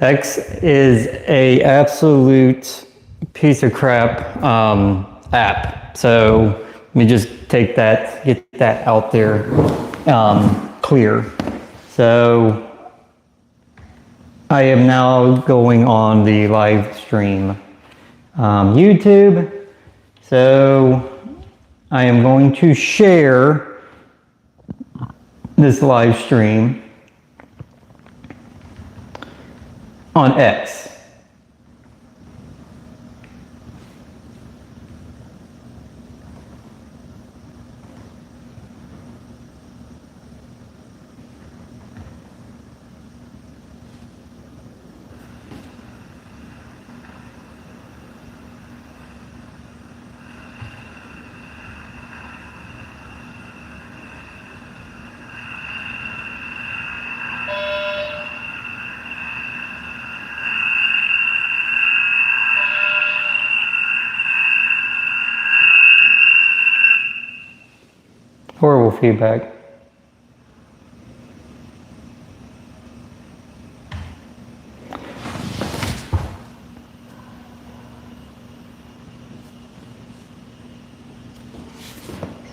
X is a absolute piece of crap app. So let me just get that out there clear. So I am now going on the live stream YouTube. So I am going to share this live stream on X. Horrible feedback.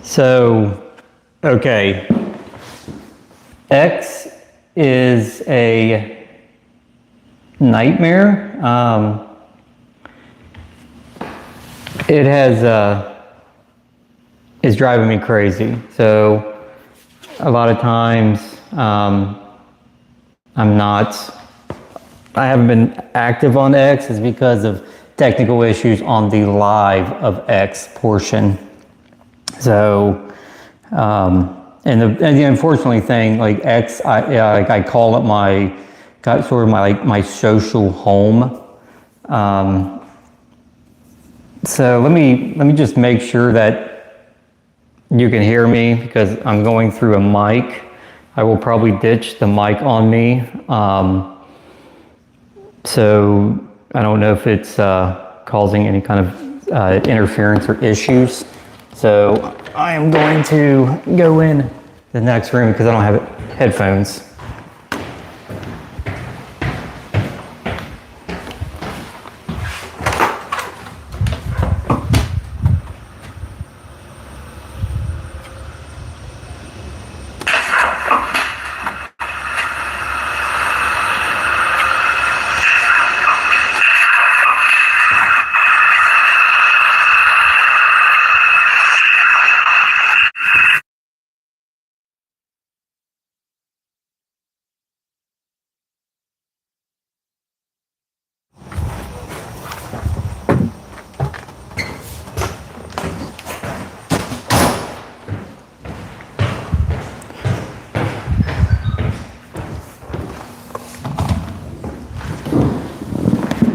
So, okay. X is a nightmare. It has is driving me crazy. So a lot of times I haven't been active on X is because of technical issues on the live of X portion. So and the unfortunately thing, like X, I call it my social home. So let me just make sure that you can hear me because I'm going through a mic. I will probably ditch the mic on me. So I don't know if it's causing any kind of interference or issues. So I am going to go in the next room because I don't have headphones.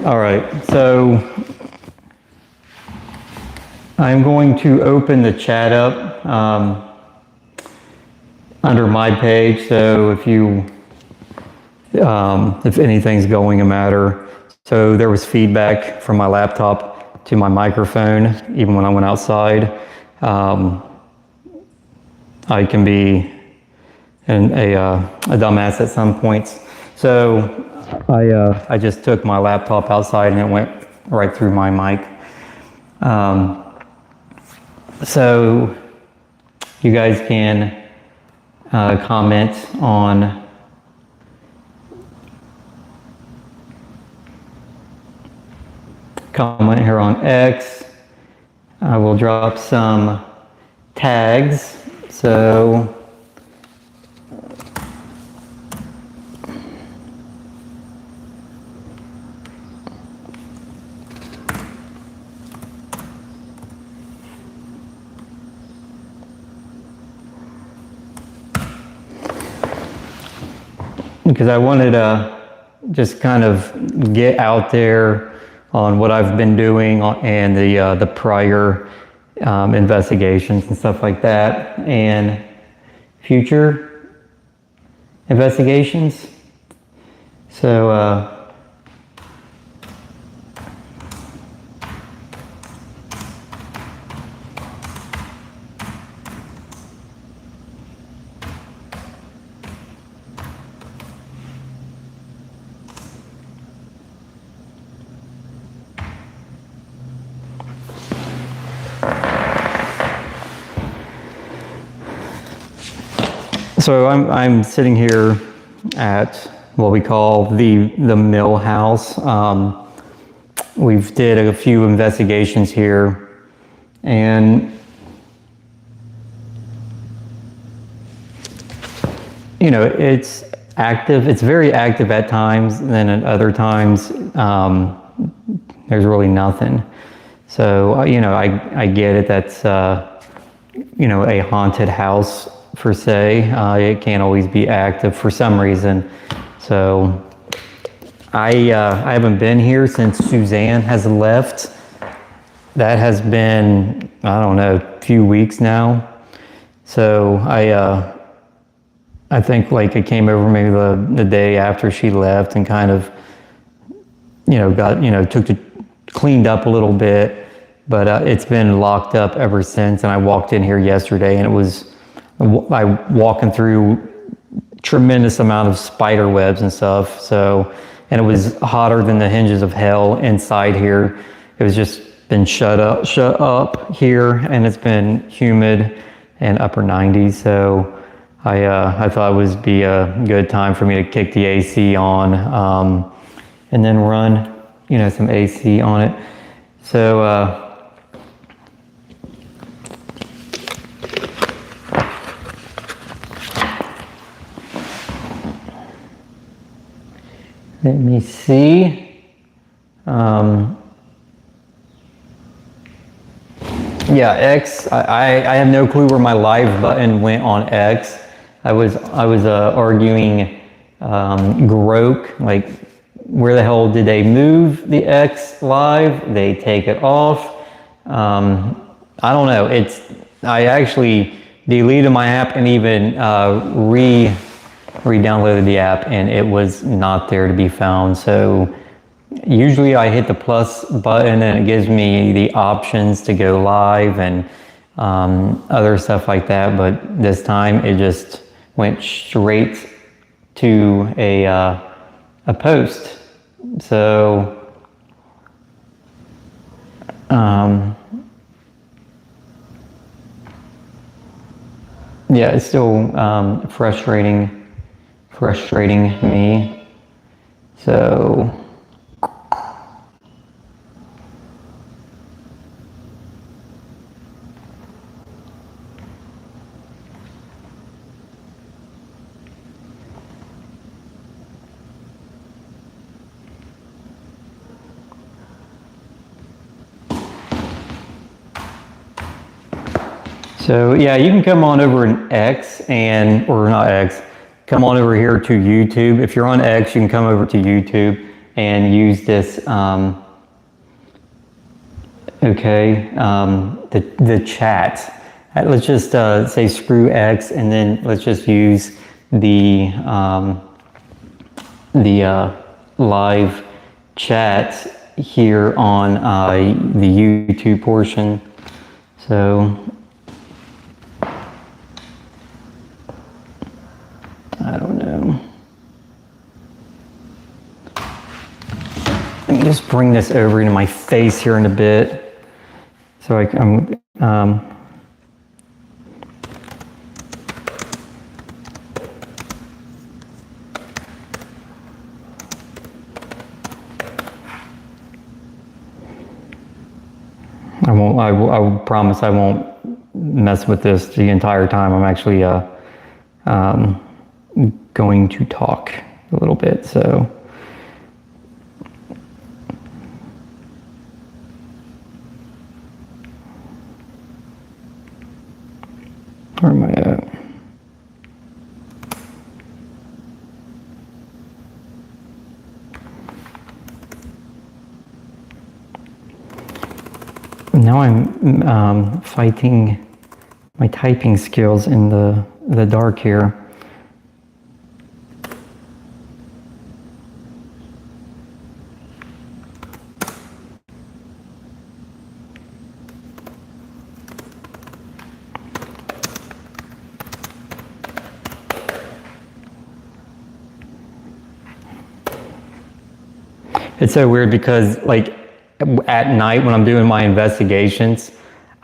All right, so I'm going to open the chat up under my page. So if anything's going to matter. So there was feedback from my laptop to my microphone, even when I went outside. I can be a dumbass at some points. So I just took my laptop outside and it went right through my mic. So you guys can comment here on X. I will drop some tags. So because I wanted to just kind of get out there on what I've been doing and the prior investigations and stuff like that, and future investigations. So So I'm sitting here at what we call the mill house. We've did a few investigations here, and you know, it's active. It's very active at times, and then at other times there's really nothing. So you know, I get it. That's you know, a haunted house per se. It can't always be active for some reason. So I haven't been here since Suzanne has left. That has been, I don't know, a few weeks now. So I think like it came over maybe the day after she left and kind of, you know, got, you know, cleaned up a little bit, but it's been locked up ever since. And I walked in here yesterday, and it was, I walking through tremendous amount of spider webs and stuff. So, and it was hotter than the hinges of hell inside here. It was just been shut up here, and it's been humid and upper 90s. So I thought it would be a good time for me to kick the AC on, and then run, you know, some AC on it. So let me see. Yeah, X. I have no clue where my live button went on X. I was arguing Grok, like where the hell did they move the X live? They take it off. I don't know. I actually deleted my app and even re-downloaded the app, and it was not there to be found. So usually I hit the plus button and it gives me the options to go live and other stuff like that, but this time it just went straight to a post. So yeah, it's still frustrating me. So yeah, you can come on over in X or not X, come on over here to YouTube. If you're on X, you can come over to YouTube and use this, the chat. Let's just say screw X, and then let's just use the live chat here on the YouTube portion. So I don't know. Let me just bring this over into my face here in a bit. So I'm I promise I won't mess with this the entire time. I'm actually going to talk a little bit, so where am I at? Now I'm fighting my typing skills in the dark here. It's so weird because like at night when I'm doing my investigations,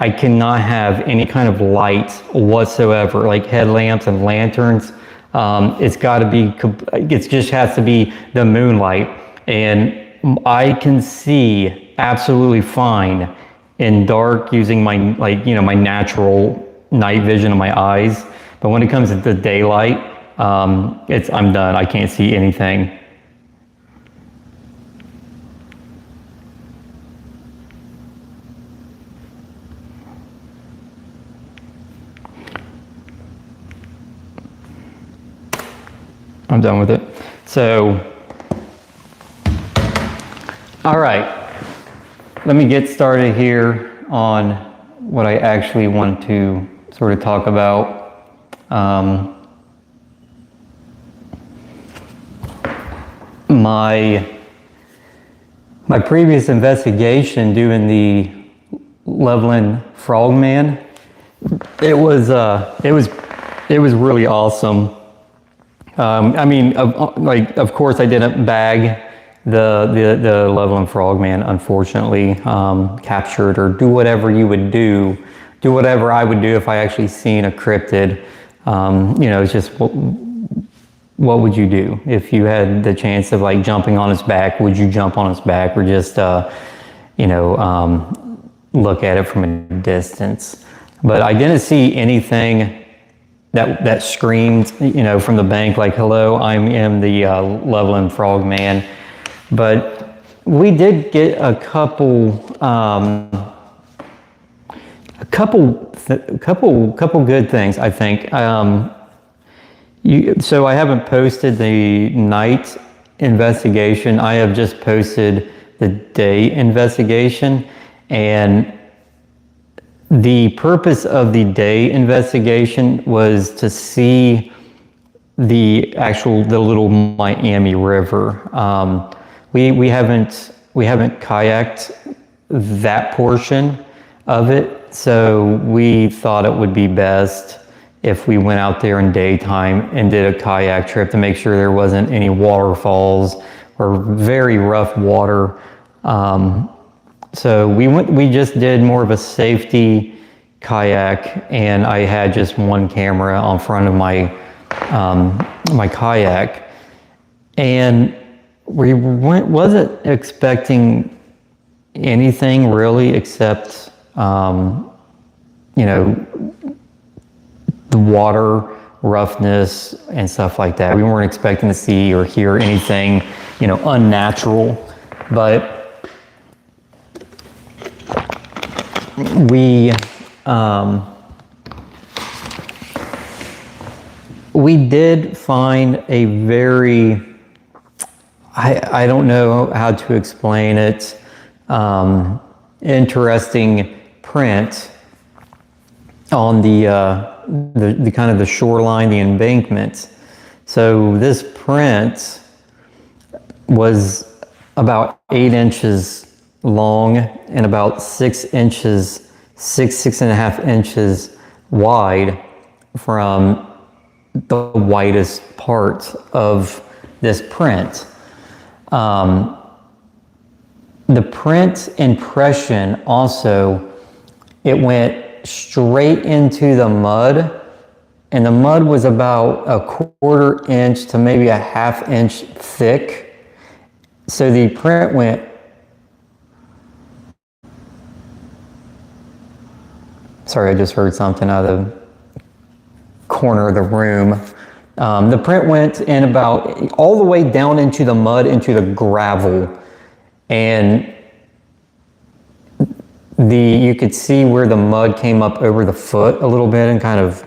I cannot have any kind of light whatsoever, like headlamps and lanterns. It's got to be, it just has to be the moonlight. And I can see absolutely fine in dark using my, like, you know, my natural night vision of my eyes. But when it comes to the daylight, I'm done. I can't see anything. I'm done with it. So, all right, let me get started here on what I actually want to sort of talk about. My previous investigation doing the Loveland Frogman, it was really awesome. I mean, of course, I didn't bag the Loveland Frogman, unfortunately, captured, or do whatever you would do whatever I would do if I actually seen a cryptid. You know, it's just, what would you do if you had the chance of like jumping on its back? Would you jump on its back, or just, you know, look at it from a distance? But I didn't see anything that screamed, you know, from the bank, like, hello, I am the Loveland Frogman. But we did get a couple good things, I think. So I haven't posted the night investigation. I have just posted the day investigation, and the purpose of the day investigation was to see the little Miami River. We haven't kayaked that portion of it, so we thought it would be best if we went out there in daytime and did a kayak trip to make sure there wasn't any waterfalls or very rough water. So we just did more of a safety kayak, and I had just one camera on front of my my kayak, and we wasn't expecting anything really except you know, the water roughness and stuff like that. We weren't expecting to see or hear anything, you know, unnatural, but we did find a very, I don't know how to explain it, interesting print on the kind of the shoreline, the embankment. So this print was about 8 inches long and about 6 inches, six and a half inches wide from the widest part of this print. The print impression also, it went straight into the mud, and the mud was about a 1/4 inch to maybe a 1/2 inch thick. So the print went, sorry, I just heard something out of the corner of the room. The print went in about all the way down into the mud, into the gravel, and you could see where the mud came up over the foot a little bit and kind of,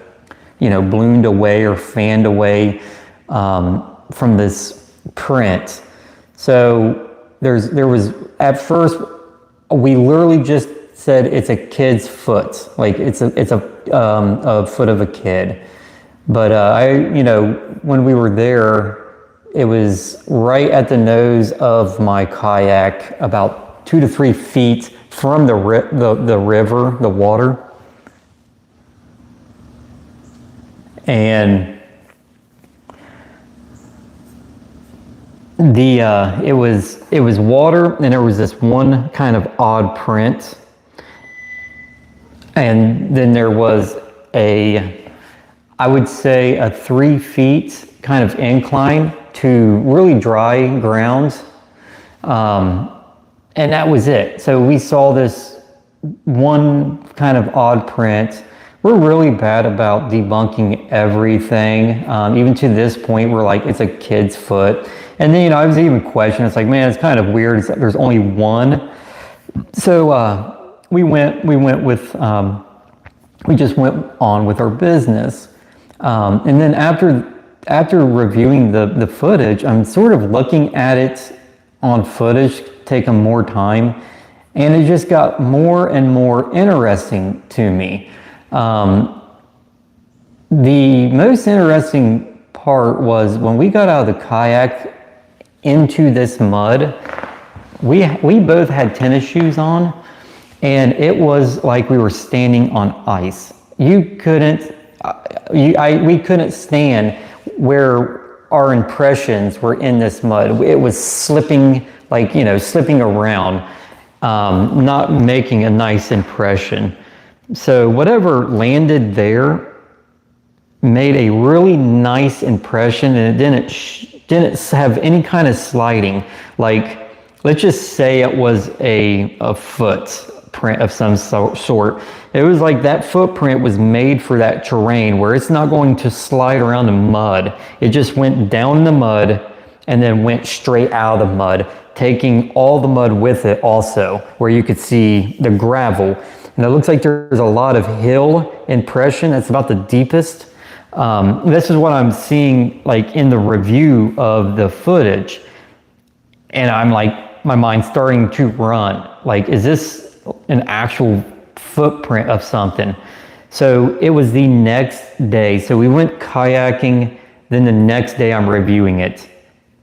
you know, ballooned away or fanned away from this print. So there was, at first, we literally just said it's a kid's foot, like it's a foot of a kid. But you know, when we were there, it was right at the nose of my kayak, about 2 to 3 feet from the river, the water. And it was water, and there was this one kind of odd print. And then there was I would say a 3 feet kind of incline to really dry ground. And that was it. So we saw this one kind of odd print. We're really bad about debunking everything. Even to this point, we're like, it's a kid's foot. And then, I was even questioning, it's like, man, it's kind of weird. There's only one. So we just went on with our business. And then after reviewing the footage, I'm sort of looking at it on footage, taking more time, and it just got more and more interesting to me. The most interesting part was when we got out of the kayak into this mud, we both had tennis shoes on, and it was like we were standing on ice. We couldn't stand where our impressions were in this mud. It was slipping, slipping around, not making a nice impression. So whatever landed there made a really nice impression, and it didn't have any kind of sliding. Like, let's just say it was a footprint of some sort. It was like that footprint was made for that terrain where it's not going to slide around the mud. It just went down the mud and then went straight out of the mud, taking all the mud with it also, where you could see the gravel. And it looks like there's a lot of hill impression. That's about the deepest. This is what I'm seeing like in the review of the footage. And I'm like, my mind's starting to run. Like, is this an actual footprint of something? So it was the next day. So we went kayaking. Then the next day I'm reviewing it.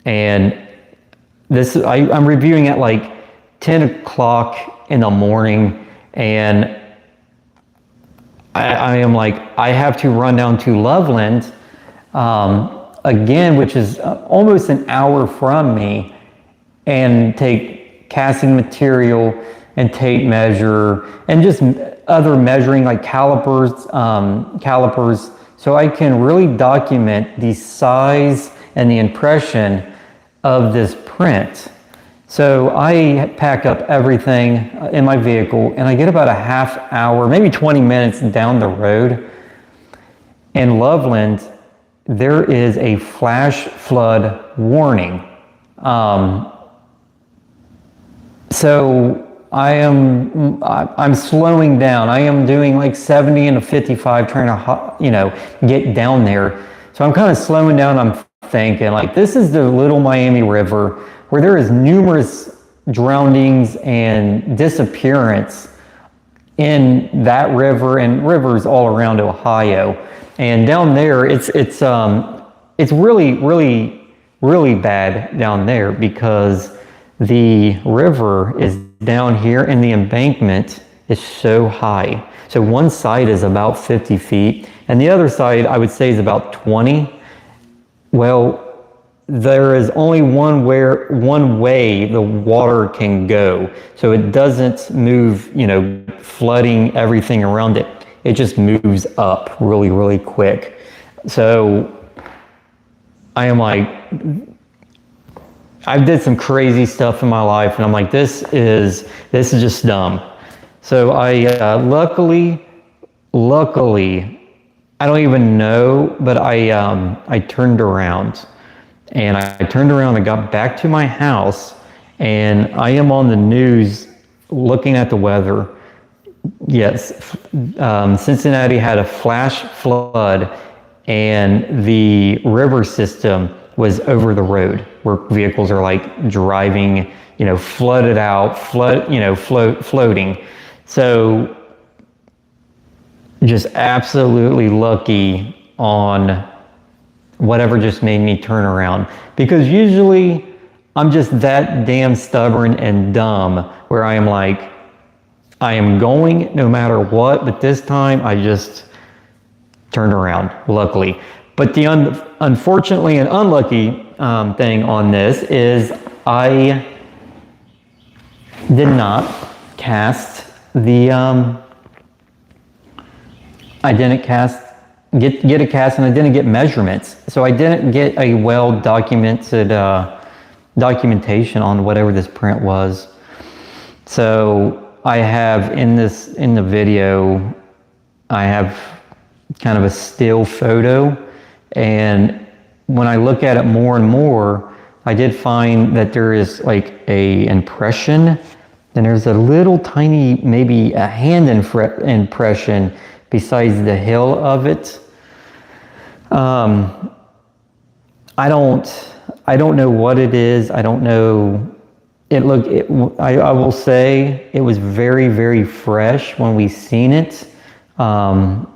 And I'm reviewing at like 10 o'clock in the morning. And I am like, I have to run down to Loveland again, which is almost an hour from me, and take casting material and tape measure and just other measuring like calipers, so I can really document the size and the impression of this print. So I pack up everything in my vehicle, and I get about a half hour, maybe 20 minutes down the road. In Loveland, there is a flash flood warning. So I'm slowing down. I am doing like 70 and a 55, trying to, get down there. So I'm kind of slowing down. I'm thinking like, this is the Little Miami River, where there is numerous drownings and disappearance in that river and rivers all around Ohio. And down there, it's really, really, really bad down there, because the river is down here and the embankment is so high. So one side is about 50 feet and the other side, I would say, is about 20. Well, there is only one way the water can go. So it doesn't move, flooding everything around it. It just moves up really, really quick. So I am like, I did some crazy stuff in my life, and I'm like, this is just dumb. So I luckily, I don't even know, but I turned around. And I turned around and got back to my house, and I am on the news looking at the weather. Yes, Cincinnati had a flash flood, and the river system was over the road, where vehicles are like driving, flooded out, floating. So just absolutely lucky on whatever just made me turn around, because usually I'm just that damn stubborn and dumb where I am like, I am going no matter what, but this time I just turned around, luckily. But the unfortunately and unlucky thing on this is I did not cast the I didn't get a cast, and I didn't get measurements. So I didn't get a well documented documentation on whatever this print was. So I have in the video, I have kind of a still photo, and when I look at it more and more, I did find that there is like a impression, and there's a little tiny, maybe a hand impression besides the heel of it. I don't know what it is. I don't know. I will say it was very, very fresh when we seen it. But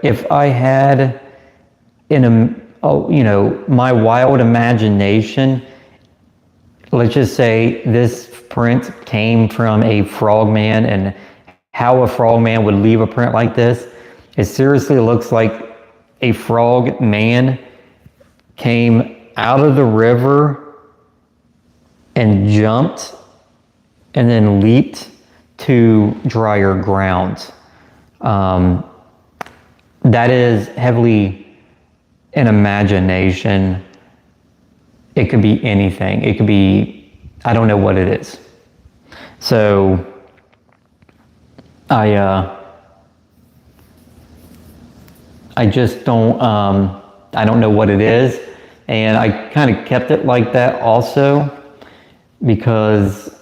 if I had my wild imagination, let's just say this print came from a frogman, and how a frogman would leave a print like this, it seriously looks like a frog man came out of the river and jumped and then leaped to drier ground. That is heavily an imagination. It could be anything. It could be, I don't know what it is. So I just don't, I don't know what it is. And I kind of kept it like that also because,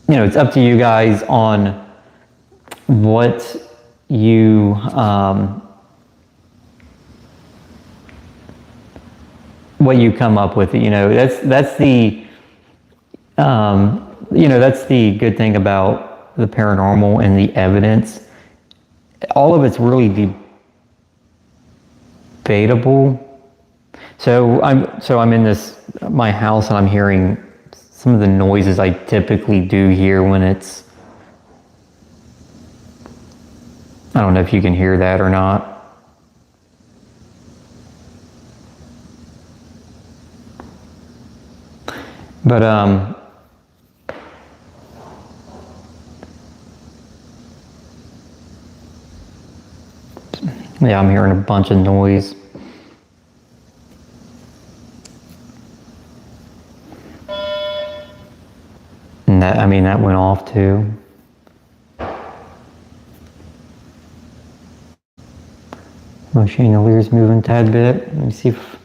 it's up to you guys on what you, what you come up with. That's the, that's the good thing about the paranormal and the evidence. All of it's really debatable. So I'm in my house, and I'm hearing some of the noises I typically do hear when it's, I don't know if you can hear that or not. But yeah, I'm hearing a bunch of noise. And that went off too. My chandelier's moving a tad bit. Let me see if,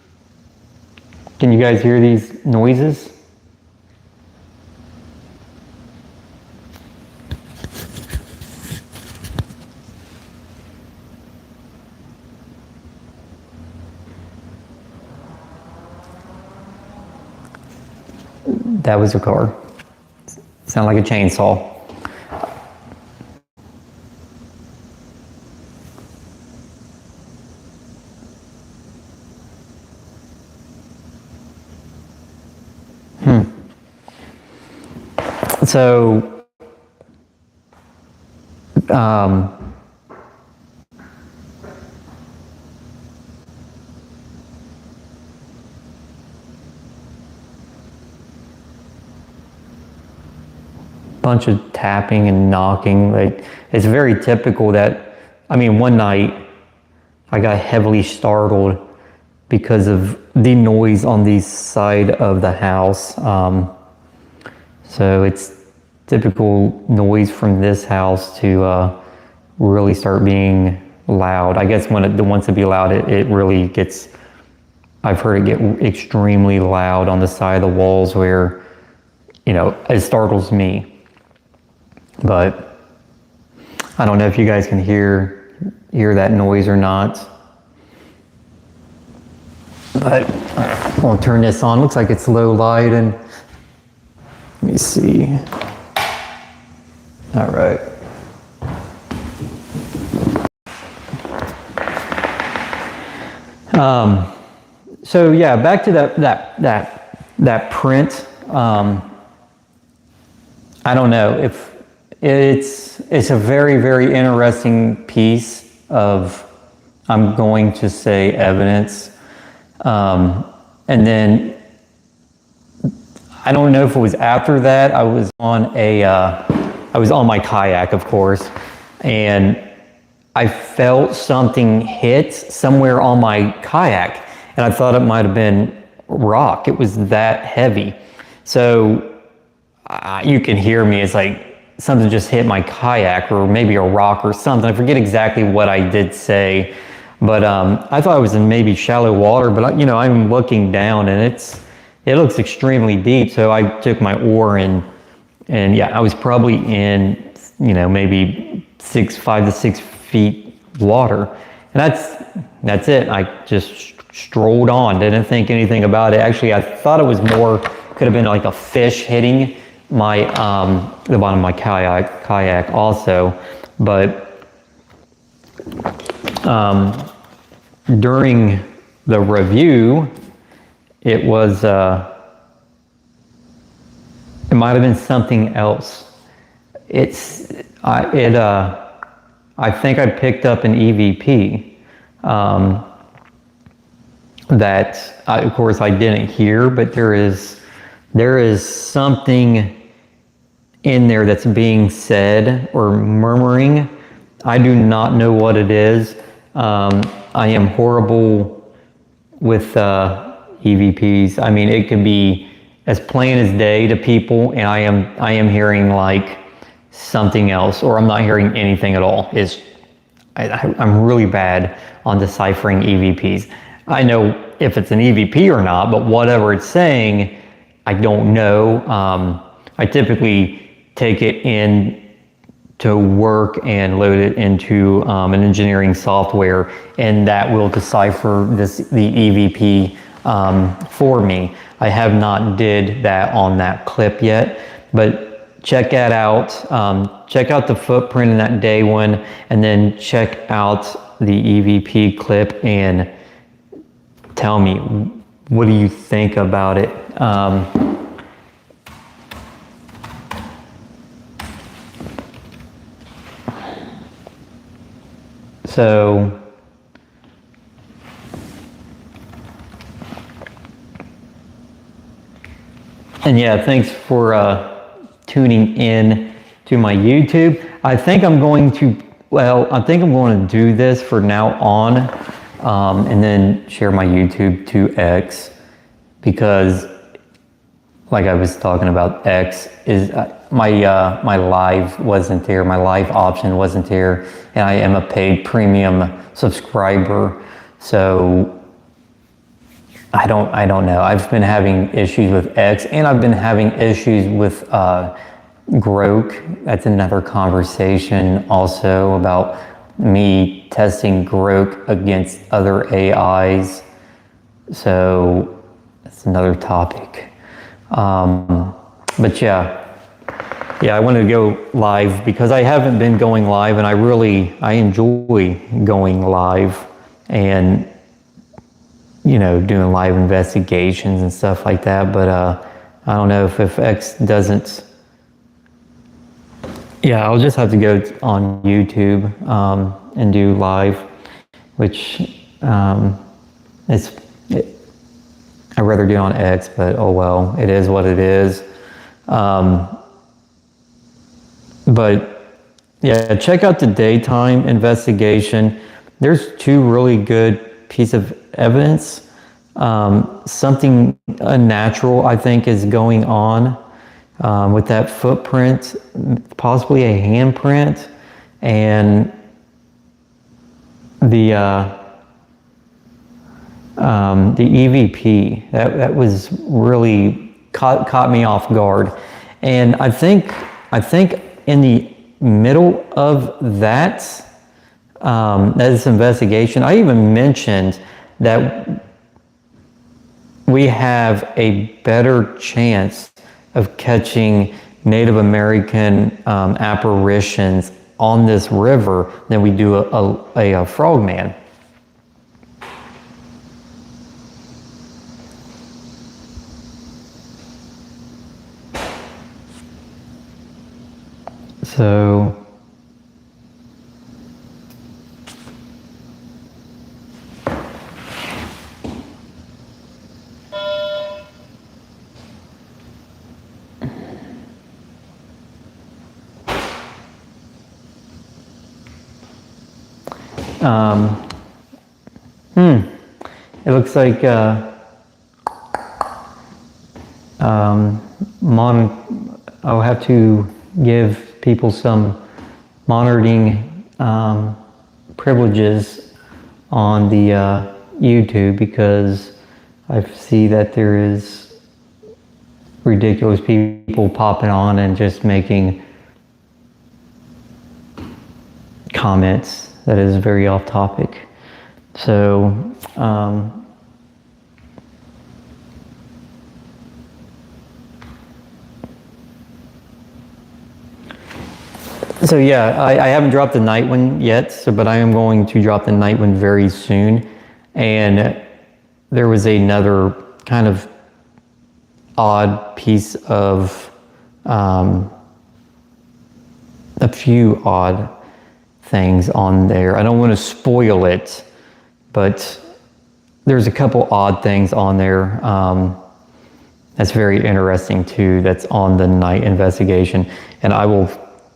can you guys hear these noises? That was a car. Sound like a chainsaw. So, bunch of tapping and knocking. Like, it's very typical that, one night I got heavily startled because of the noise on the side of the house. So it's typical noise from this house to really start being loud. I guess when it wants to be loud, it really gets, I've heard it get extremely loud on the side of the walls where, it startles me. But I don't know if you guys can hear that noise or not. But I'll turn this on. Looks like it's low light, and let me see. All right. So yeah, back to that print. I don't know if it's a very, very interesting piece of, I'm going to say, evidence. And then I don't know if it was after that, I was on I was on my kayak, of course, and I felt something hit somewhere on my kayak, and I thought it might have been rock. It was that heavy. So you can hear me. It's like something just hit my kayak, or maybe a rock or something. I forget exactly what I did say, but I thought I was in maybe shallow water. But I'm looking down, and it looks extremely deep. So I took my oar and yeah, I was probably in maybe 5 to 6 feet water, and that's it. I just strolled on, didn't think anything about it. Actually, I thought it was more, could have been like a fish hitting my the bottom of my kayak also. But during the review, it was it might have been something else. I think I picked up an EVP that of course I didn't hear, but there is something in there that's being said or murmuring. I do not know what it is. I am horrible with EVPs. I mean, it could be as plain as day to people, and I am hearing like something else, or I'm not hearing anything at all. I'm really bad on deciphering EVPs. I know if it's an EVP or not, but whatever it's saying, I don't know. I typically take it in to work and load it into an engineering software, and that will decipher the EVP for me. I have not did that on that clip yet, but check that out. Check out the footprint in that day one, and then check out the EVP clip and tell me, what do you think about it? So and yeah, thanks for tuning in to my YouTube. I think I'm going to do this for now on, and then share my YouTube to X, because like I was talking about, X is my live wasn't there. My live option wasn't there, and I am a paid premium subscriber. So I don't know. I've been having issues with X, and I've been having issues with Grok. That's another conversation also, about me testing Grok against other AIs. So that's another topic. But yeah, I wanted to go live because I haven't been going live, and I enjoy going live and doing live investigations and stuff like that. But I don't know if X doesn't. Yeah, I'll just have to go on YouTube and do live, which I'd rather do it on X, but oh well, it is what it is. But yeah, check out the daytime investigation. There's 2 really good pieces of evidence. Something unnatural, I think, is going on with that footprint, possibly a handprint, and the EVP. That was really caught me off guard, and I think in the middle of this investigation, I even mentioned that we have a better chance of catching Native American apparitions on this river than we do a frogman. So It looks like I'll have to give people some monitoring privileges on the YouTube, because I see that there is ridiculous people popping on and just making comments that is very off topic. So yeah, I haven't dropped the night one yet, but I am going to drop the night one very soon. And there was another kind of odd piece of, a few odd things on there. I don't want to spoil it, but there's a couple odd things on there that's very interesting too, that's on the night investigation. And I will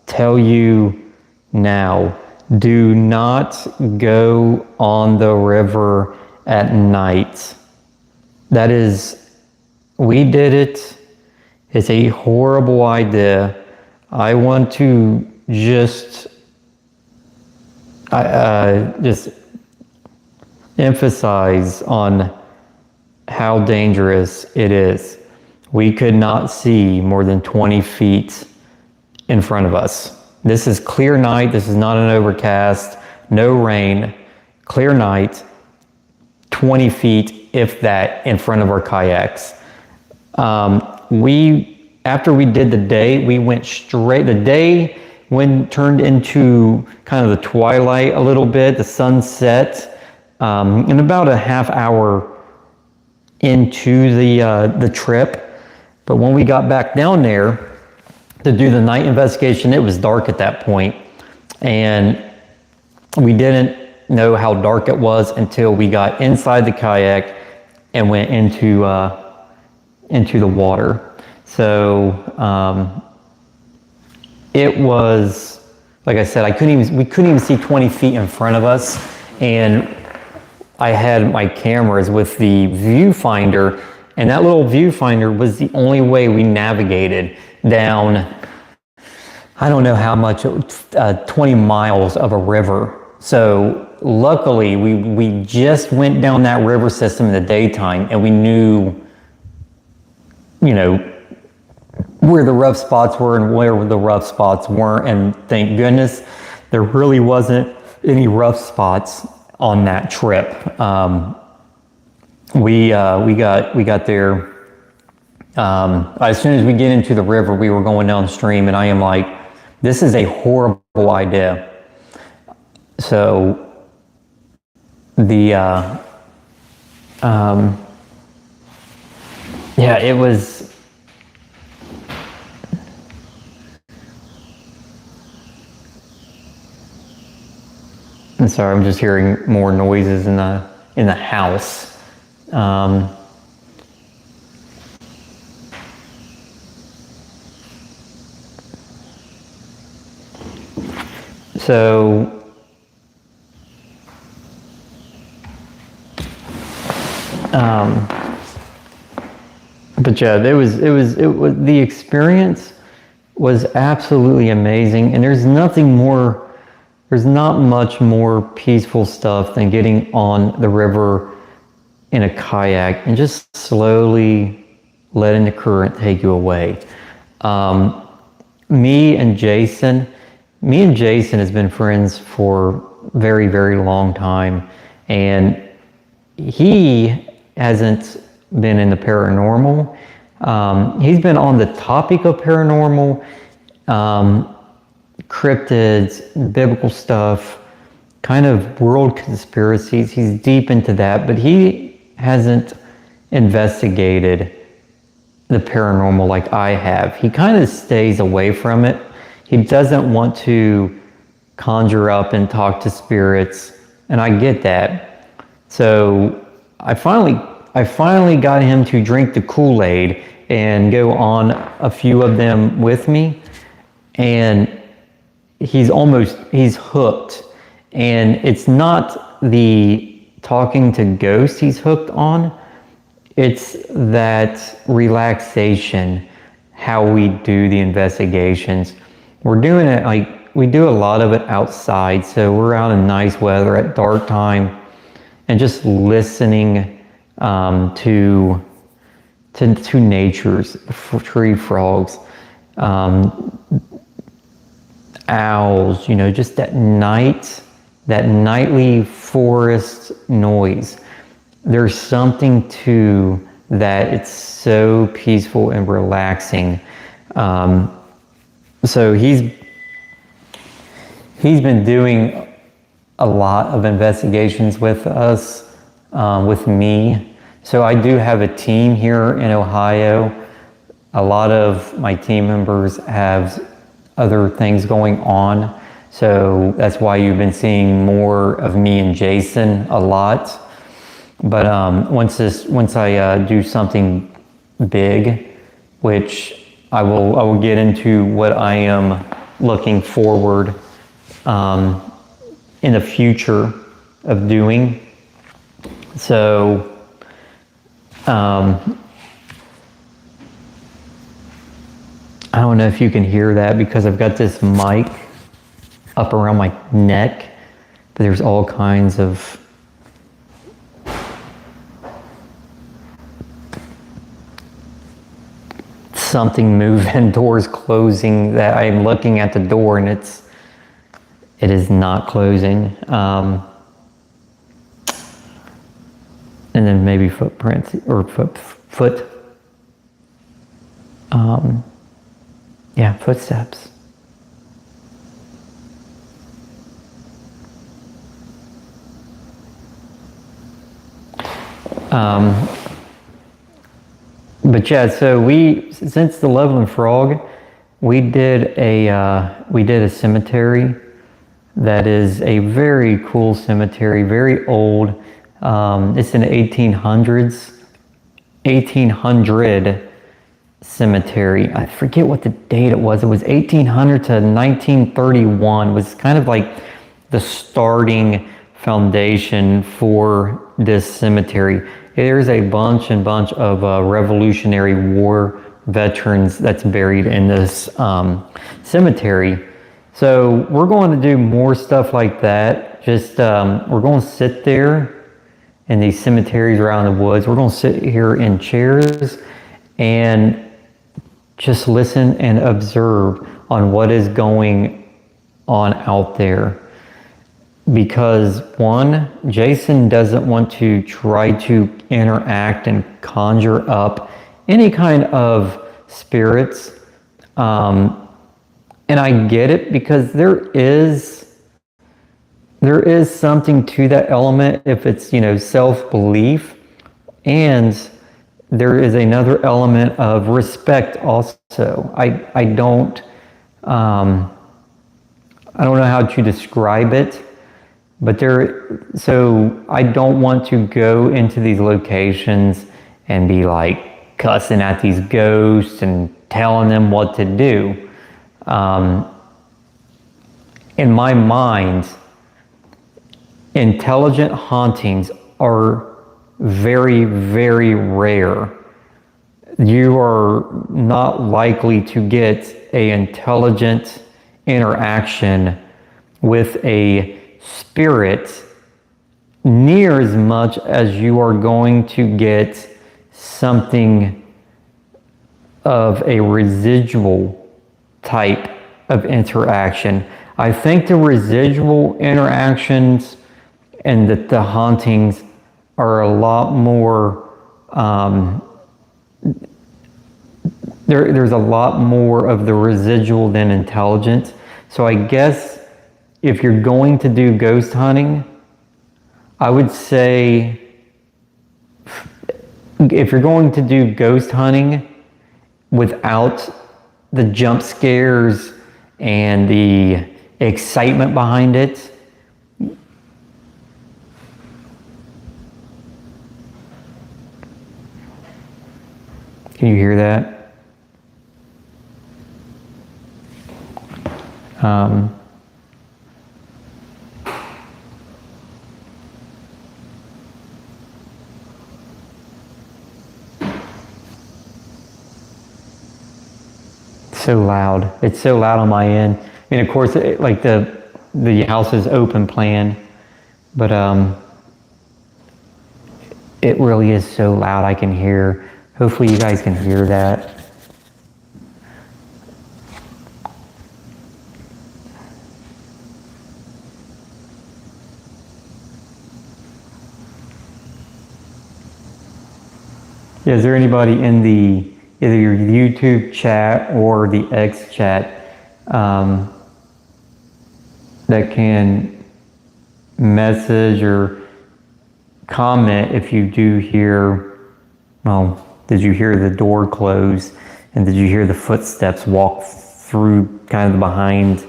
tell you now, do not go on the river at night. That is, we did it. It's a horrible idea. I want to just emphasize on how dangerous it is. We could not see more than 20 feet in front of us. This is clear night. This is not an overcast, no rain, clear night, 20 feet, if that, in front of our kayaks. After we did the day, we went straight, the day when turned into kind of the twilight a little bit, the sunset, in about a half hour into the trip. But when we got back down there to do the night investigation, it was dark at that point, and we didn't know how dark it was until we got inside the kayak and went into the water. So it was, like I said, we couldn't even see 20 feet in front of us, and I had my cameras with the viewfinder, and that little viewfinder was the only way we navigated down, I don't know how much, 20 miles of a river. So luckily we just went down that river system in the daytime, and we knew, where the rough spots were and where the rough spots weren't. And thank goodness there really wasn't any rough spots on that trip. We got there. As soon as we get into the river, we were going downstream, and I am like, this is a horrible idea. So yeah, it was, I'm sorry, I'm just hearing more noises in the house. But yeah, it was the experience was absolutely amazing, and there's not much more peaceful stuff than getting on the river in a kayak and just slowly letting the current take you away. Me and Jason has been friends for a very, very long time, and he hasn't been in the paranormal. He's been on the topic of paranormal, cryptids, biblical stuff, kind of world conspiracies. He's deep into that, but he hasn't investigated the paranormal like I have. He kind of stays away from it. He doesn't want to conjure up and talk to spirits, and I get that. So I finally got him to drink the Kool-Aid and go on a few of them with me, and he's hooked. And it's not the talking to ghosts he's hooked on. It's that relaxation, how we do the investigations. We're doing it we do a lot of it outside. So we're out in nice weather at dark time and just listening to nature's tree frogs, owls, just that nightly forest noise. There's something to that. It's so peaceful and relaxing. So he's been doing a lot of investigations with us, with me. So I do have a team here in Ohio. A lot of my team members have other things going on. So that's why you've been seeing more of me and Jason a lot. But once I do something big, which I will get into what I am looking forward in the future of doing. So I don't know if you can hear that because I've got this mic up around my neck, but there's all kinds of something moving, doors closing, that I'm looking at the door and it is not closing. And then maybe footprints or footsteps. But yeah, so since the Loveland Frog, we did a cemetery that is a very cool cemetery, very old. It's in the 1800 cemetery. I forget what the date it was. It was 1800 to 1931 was kind of like the starting foundation for this cemetery. There's a bunch of Revolutionary War veterans that's buried in this cemetery. So we're going to do more stuff like that. Just we're going to sit there in these cemeteries around the woods. We're going to sit here in chairs and just listen and observe on what is going on out there. Because one, Jason doesn't want to try to interact and conjure up any kind of spirits. And I get it because there is something to that element if it's, self-belief. And there is another element of respect also. I don't know how to describe it. But so I don't want to go into these locations and be like cussing at these ghosts and telling them what to do. In my mind, intelligent hauntings are very, very rare. You are not likely to get an intelligent interaction with a spirit near as much as you are going to get something of a residual type of interaction. I think the residual interactions and the hauntings are a lot more, there's a lot more of the residual than intelligence. So I guess if you're going to do ghost hunting, I would say if you're going to do ghost hunting without the jump scares and the excitement behind it, can you hear that? so loud. It's so loud on my end. I mean, of course, like the house is open plan, but it really is so loud. I can hear. Hopefully, you guys can hear that. Yeah, is there anybody in the either your YouTube chat or the X chat that can message or comment if you do hear, well, did you hear the door close and did you hear the footsteps walk through kind of the behind?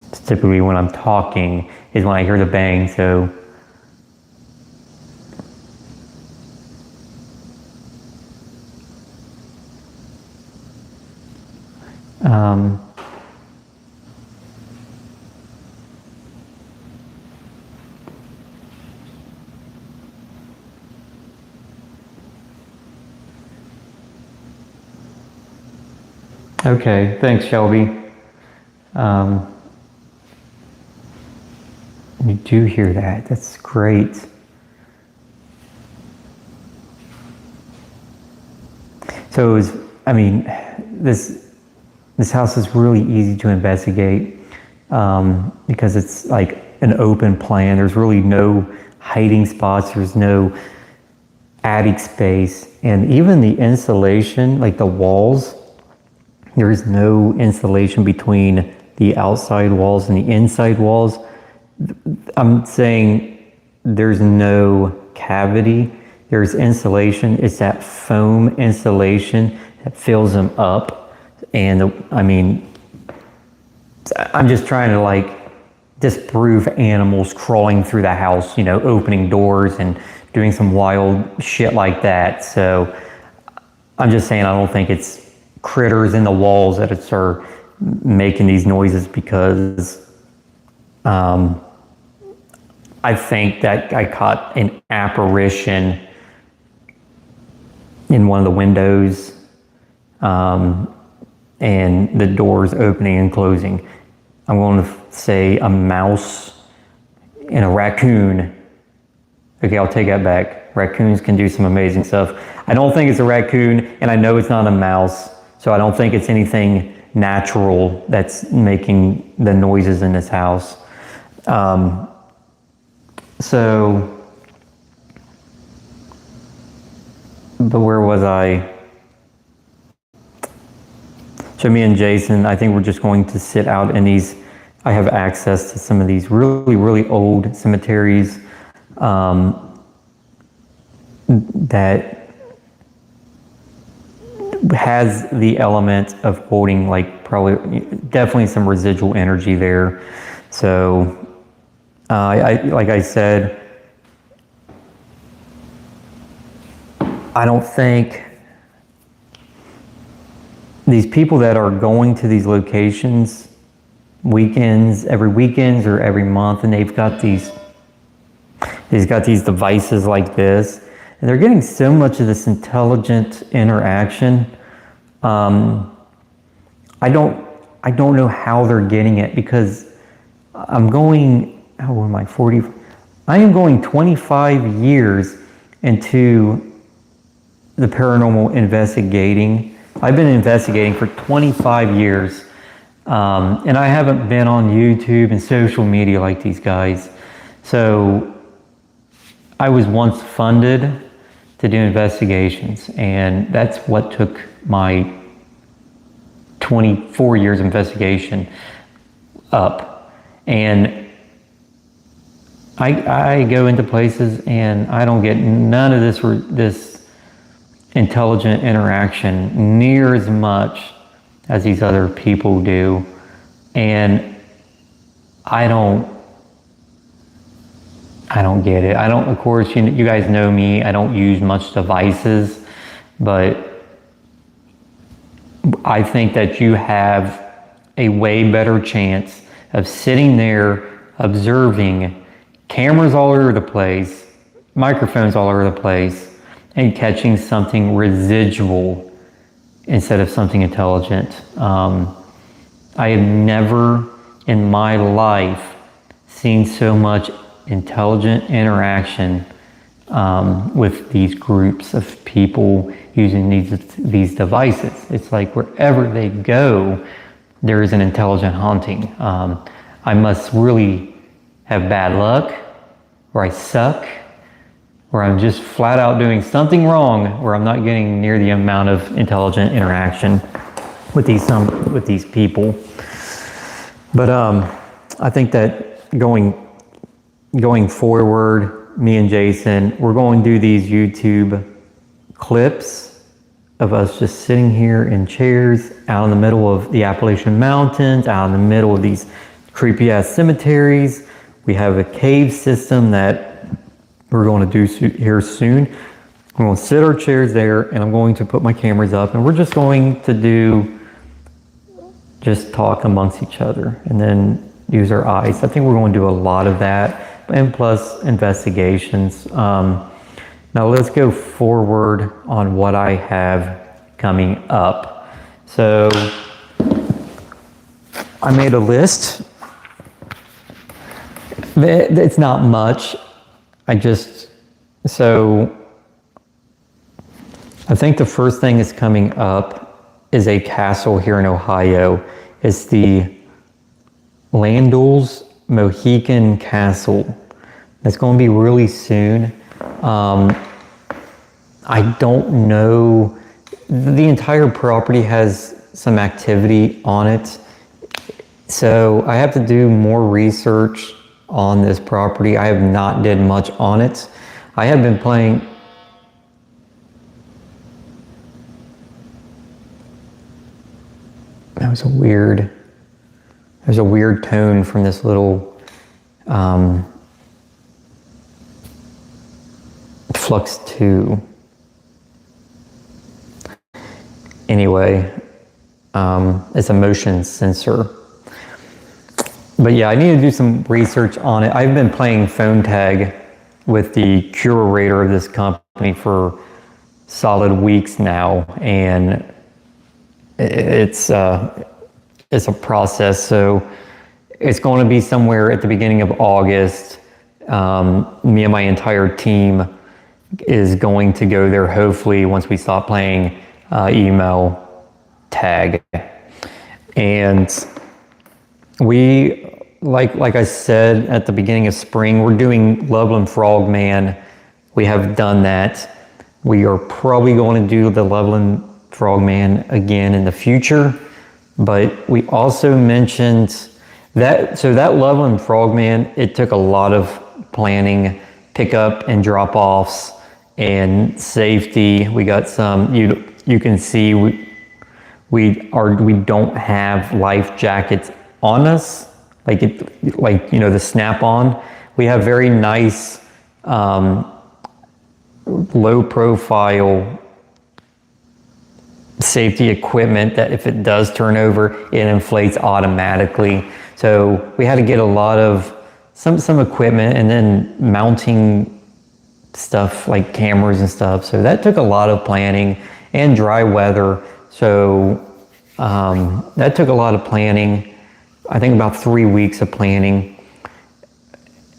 It's typically when I'm talking is when I hear the bang, so. Okay, thanks, Shelby. You do hear that. That's great. So it was, I mean, this house is really easy to investigate because it's like an open plan. There's really no hiding spots. There's no attic space. And even the insulation, like the walls, there is no insulation between the outside walls and the inside walls. I'm saying there's no cavity. There's insulation. It's that foam insulation that fills them up. And I mean, I'm just trying to like disprove animals crawling through the house, you know, opening doors and doing some wild shit like that. So I'm just saying I don't think it's critters in the walls that are making these noises because I think that I caught an apparition in one of the windows and the doors opening and closing. I'm going to say a mouse and a raccoon. Okay, I'll take that back. Raccoons can do some amazing stuff. I don't think it's a raccoon, and I know it's not a mouse, so I don't think it's anything natural that's making the noises in this house. But where was I? So me and Jason, I think we're just going to sit out in these. I have access to some of these really, really old cemeteries that has the element of holding like probably definitely some residual energy there. So like I said, I don't think these people that are going to these locations every weekends or every month, and they've got these devices like this, and they're getting so much of this intelligent interaction. I don't know how they're getting it because I'm going, how old am I, 40? I am going 25 years into the paranormal investigating. I've been investigating for 25 years. And I haven't been on YouTube and social media like these guys. So I was once funded to do investigations, and that's what took my 24 years investigation up. And I go into places and I don't get none of this intelligent interaction near as much as these other people do. And I don't get it. Of course, you guys know me, I don't use much devices, but I think that you have a way better chance of sitting there observing cameras all over the place, microphones all over the place, and catching something residual instead of something intelligent. I have never in my life seen so much intelligent interaction with these groups of people using these devices. It's like wherever they go, there is an intelligent hunting. I must really have bad luck, or I suck, or I'm just flat out doing something wrong where I'm not getting near the amount of intelligent interaction with these people. But I think that going forward, me and Jason, we're going to do these YouTube clips of us just sitting here in chairs out in the middle of the Appalachian Mountains, out in the middle of these creepy ass cemeteries. We have a cave system that we're going to do here soon. We're going to sit our chairs there, and I'm going to put my cameras up, and we're just going to just talk amongst each other and then use our eyes. I think we're going to do a lot of that, and plus investigations. Now let's go forward on what I have coming up. So I made a list. It's not much. I think the first thing that's coming up is a castle here in Ohio. It's the Landul's Mohican Castle. That's going to be really soon. I don't know. The entire property has some activity on it. So I have to do more research on this property. I have not did much on it. I have been playing. There's a weird tone from this little Flux 2. Anyway, it's a motion sensor. But yeah, I need to do some research on it. I've been playing phone tag with the curator of this company for solid weeks now, and it's a process. So it's going to be somewhere at the beginning of August. Me and my entire team is going to go there, hopefully once we stop playing email tag. And we, like I said at the beginning of spring, we're doing Loveland Frogman. We have done that. We are probably going to do the Loveland Frogman again in the future, but we also mentioned that, so that Loveland Frogman, it took a lot of planning, pickup and drop-offs and safety. We got some, you can see we don't have life jackets on us, like the snap-on. We have very nice low profile safety equipment that if it does turn over, it inflates automatically. So we had to get a lot of some equipment and then mounting stuff like cameras and stuff. So that took a lot of planning and dry weather. So that took a lot of planning. I think about 3 weeks of planning.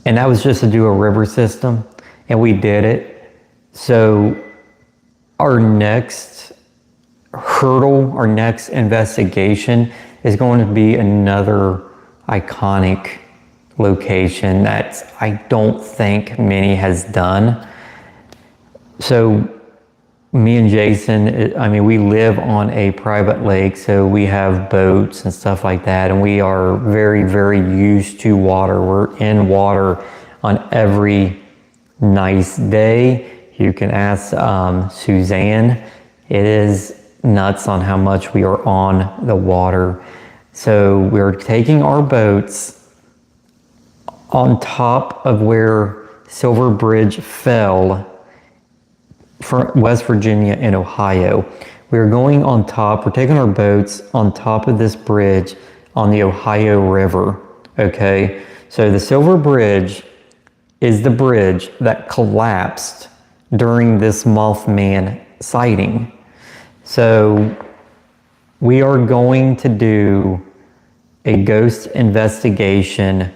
And that was just to do a river system, and we did it. So our next hurdle, our next investigation is going to be another iconic location that I don't think many has done. So me and Jason, I mean, we live on a private lake, so we have boats and stuff like that, and we are very, very used to water. We're in water on every nice day. You can ask Suzanne. It is nuts on how much we are on the water. So we're taking our boats on top of where Silver Bridge fell from West Virginia and Ohio. We're going on top, we're taking our boats on top of this bridge on the Ohio River, okay? So the Silver Bridge is the bridge that collapsed during this Mothman sighting. So we are going to do a ghost investigation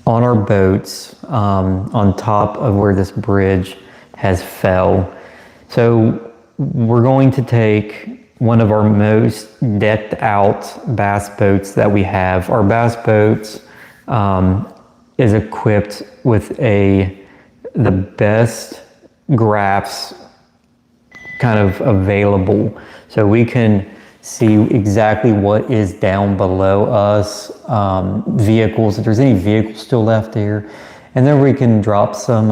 on our boats on top of where this bridge has fell. So we're going to take one of our most decked out bass boats that we have. Our bass boats is equipped with the best graphs kind of available, so we can see exactly what is down below us, vehicles, if there's any vehicles still left there, and then we can drop some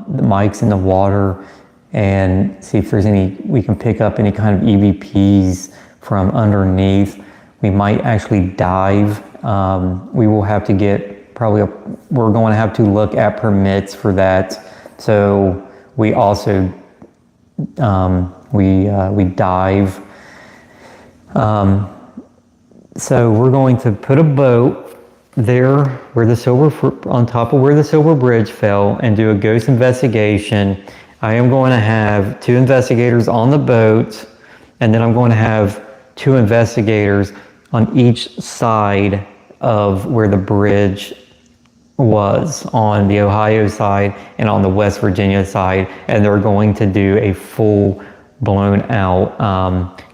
mics in the water and see if there's any, we can pick up any kind of EVPs from underneath. We might actually dive. We will have to get we're going to have to look at permits for that. So we also we dive. So we're going to put a boat there where on top of where the Silver Bridge fell and do a ghost investigation. I am going to have 2 investigators on the boat, and then I'm going to have 2 investigators on each side of where the bridge was, on the Ohio side and on the West Virginia side, and they're going to do a full blown out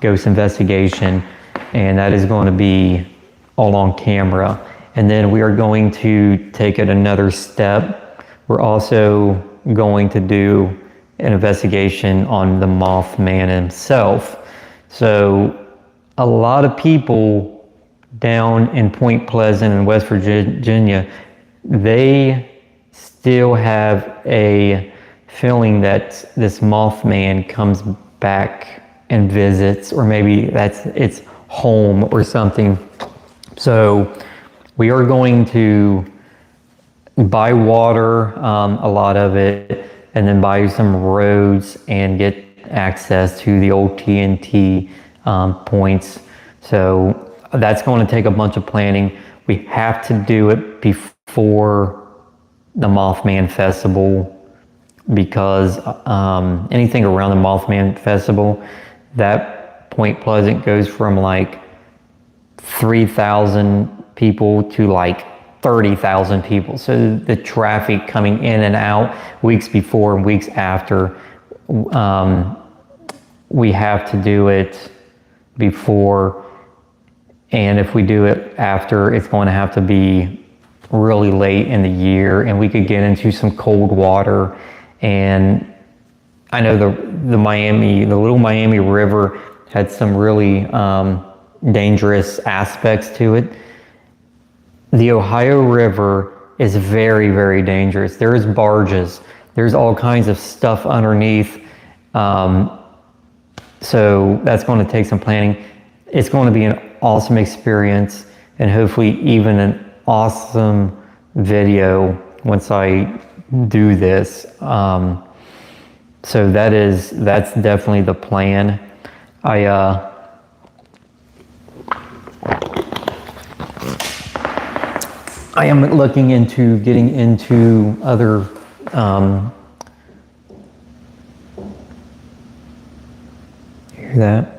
ghost investigation, and that is going to be all on camera. And then we are going to take it another step. We're also going to do an investigation on the Mothman himself. So a lot of people down in Point Pleasant in West Virginia, they still have a feeling that this Mothman comes back and visits, or maybe that's its home or something. So we are going to buy water, a lot of it, and then buy some roads and get access to the old TNT points. So that's going to take a bunch of planning. We have to do it before the Mothman Festival, because anything around the Mothman Festival, that Point Pleasant goes from like 3,000 people to like 30,000 people. So the traffic coming in and out weeks before and weeks after, we have to do it before, and if we do it after, it's going to have to be really late in the year, and we could get into some cold water. And I know the Little Miami River had some really dangerous aspects to it. The Ohio River is very, very dangerous. There's barges, there's all kinds of stuff underneath. So that's going to take some planning. It's going to be an awesome experience, and hopefully even an awesome video once I do this. So that's definitely the plan. I am looking into getting into other hear that?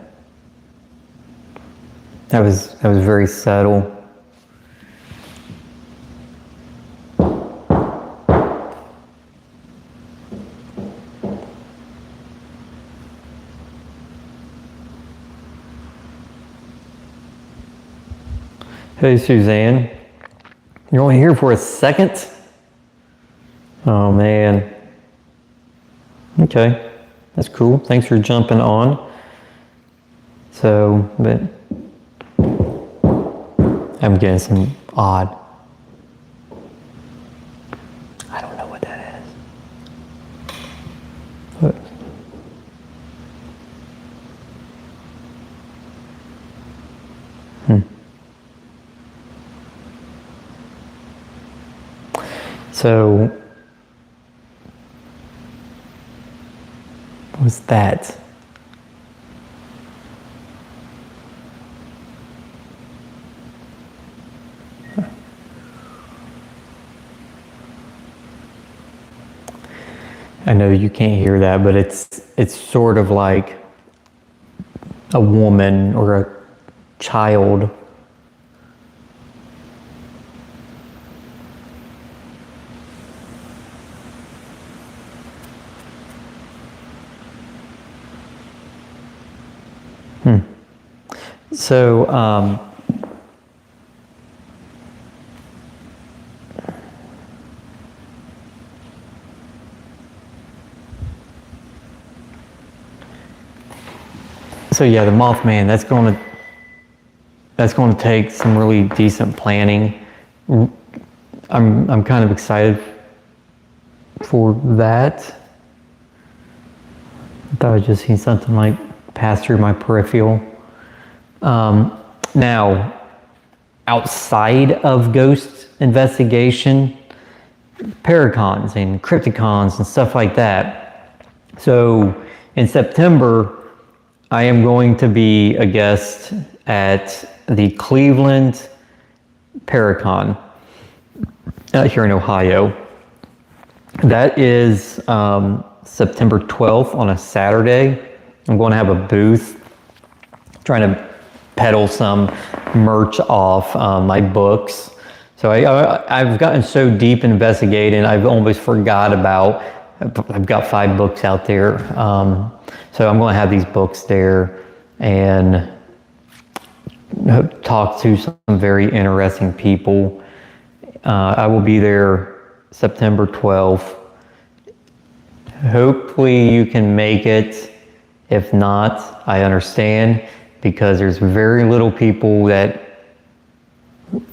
That was very subtle. Hey, Suzanne. You're only here for a second? Oh, man. Okay. That's cool. Thanks for jumping on. So, but I'm getting some odd. I don't know what that is. What? So, what was that? I know you can't hear that, but it's sort of like a woman or a child. So, yeah, the Mothman, that's going to take some really decent planning. I'm kind of excited for that. I thought I just seen something like pass through my peripheral. Now, outside of ghost investigation, paracons and crypticons and stuff like that. So in September, I am going to be a guest at the Cleveland Paracon here in Ohio. That is September 12th on a Saturday. I'm going to have a booth trying to peddle some merch off my books. So I've gotten so deep in investigating, I've almost forgot about, I've got 5 books out there. So I'm going to have these books there and talk to some very interesting people. I will be there September 12th. Hopefully you can make it. If not, I understand, because there's very little people that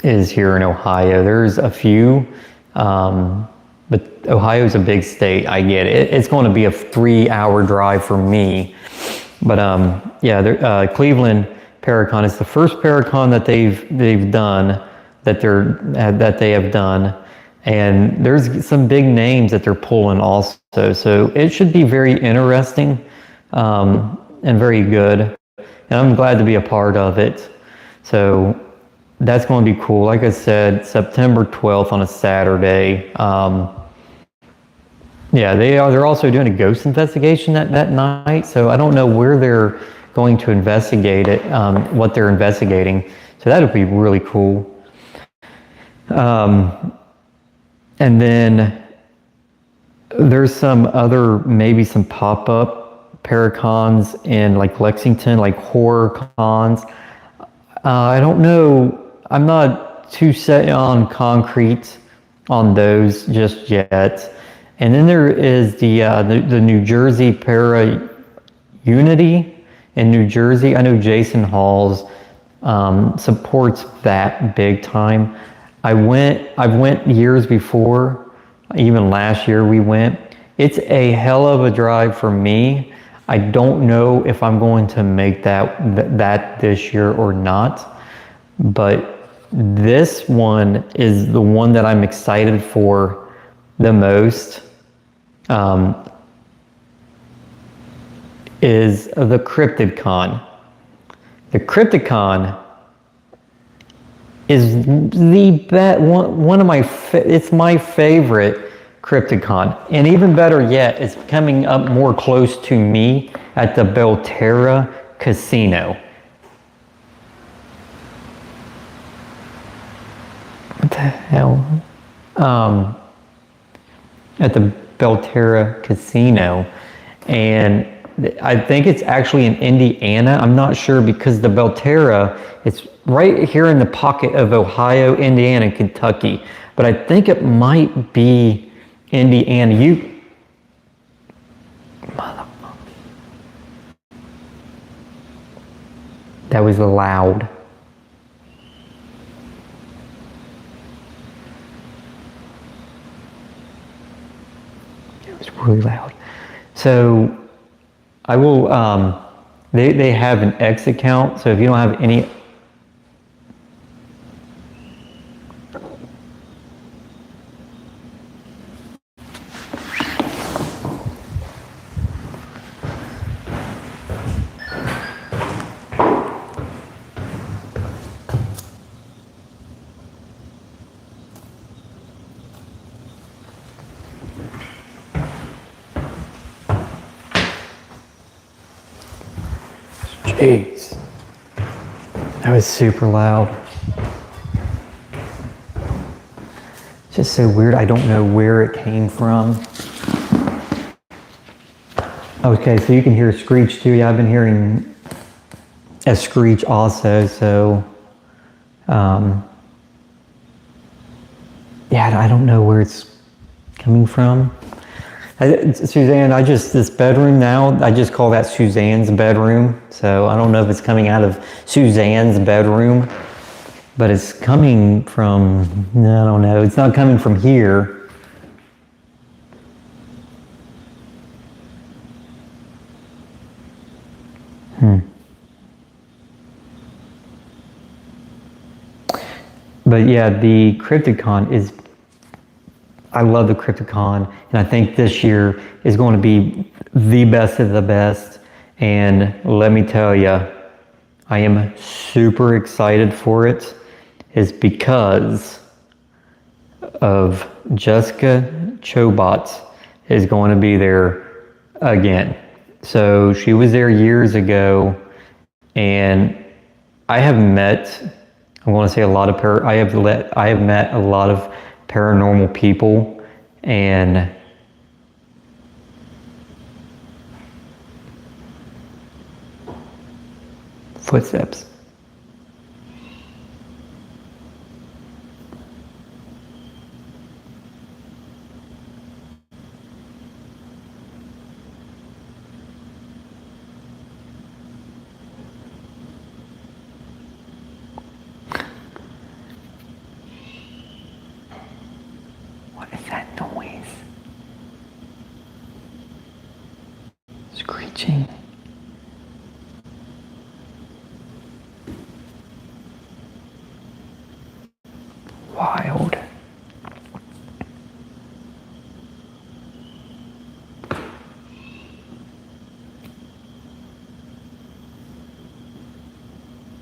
is here in Ohio. There's a few, but Ohio is a big state. I get it. It's going to be a 3-hour drive for me. But yeah, Cleveland Paracon is the first Paracon that they've done, that they have done, and there's some big names that they're pulling also. So it should be very interesting and very good. And I'm glad to be a part of it. So that's going to be cool. Like I said, September 12th on a Saturday. Yeah, they're also doing a ghost investigation that night. So I don't know where they're going to investigate it, what they're investigating. So that would be really cool. And then there's some other, maybe some pop-up Paracons in like Lexington, like horror cons. I don't know. I'm not too set on concrete on those just yet. And then there is the New Jersey Para Unity in New Jersey. I know Jason Halls supports that big time. I've went years before, even last year we went. It's a hell of a drive for me. I don't know if I'm going to make that this year or not, but this one is the one that I'm excited for the most. Is the CryptidCon. The CryptidCon is one of my it's my favorite CryptidCon, and even better yet, it's coming up more close to me at the Belterra Casino. What the hell? At the Belterra Casino, and I think it's actually in Indiana. I'm not sure, because the Belterra, it's right here in the pocket of Ohio, Indiana, and Kentucky. But I think it might be Indiana. That was loud. It was really loud. So I will, they have an X account, so if you don't have any, Jeez. That was super loud. It's just so weird. I don't know where it came from. Okay, so you can hear a screech too. Yeah, I've been hearing a screech also, so yeah, I don't know where it's coming from. Suzanne, this bedroom now, I just call that Suzanne's bedroom. So I don't know if it's coming out of Suzanne's bedroom, but it's coming from, I don't know, it's not coming from here. But yeah, the Crypticon is, I love the Crypticon, and I think this year is going to be the best of the best. And let me tell you, I am super excited for it, is because of Jessica Chobot is going to be there again. So she was there years ago, and I have met, I want to say I have met a lot of paranormal people, and footsteps. What is that noise? Screeching. Wild.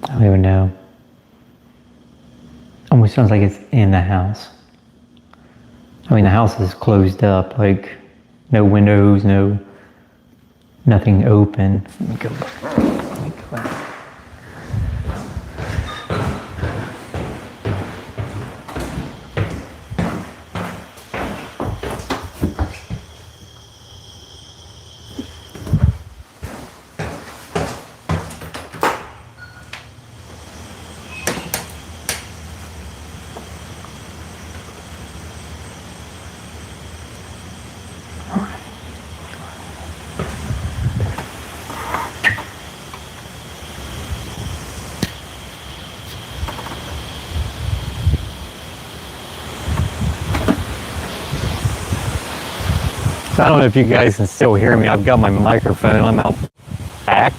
I don't even know. Almost sounds like it's in the house. I mean, the house is closed up, like no windows, nothing open. Let me go back. I don't know if you guys can still hear me. I've got my microphone. I'm out back.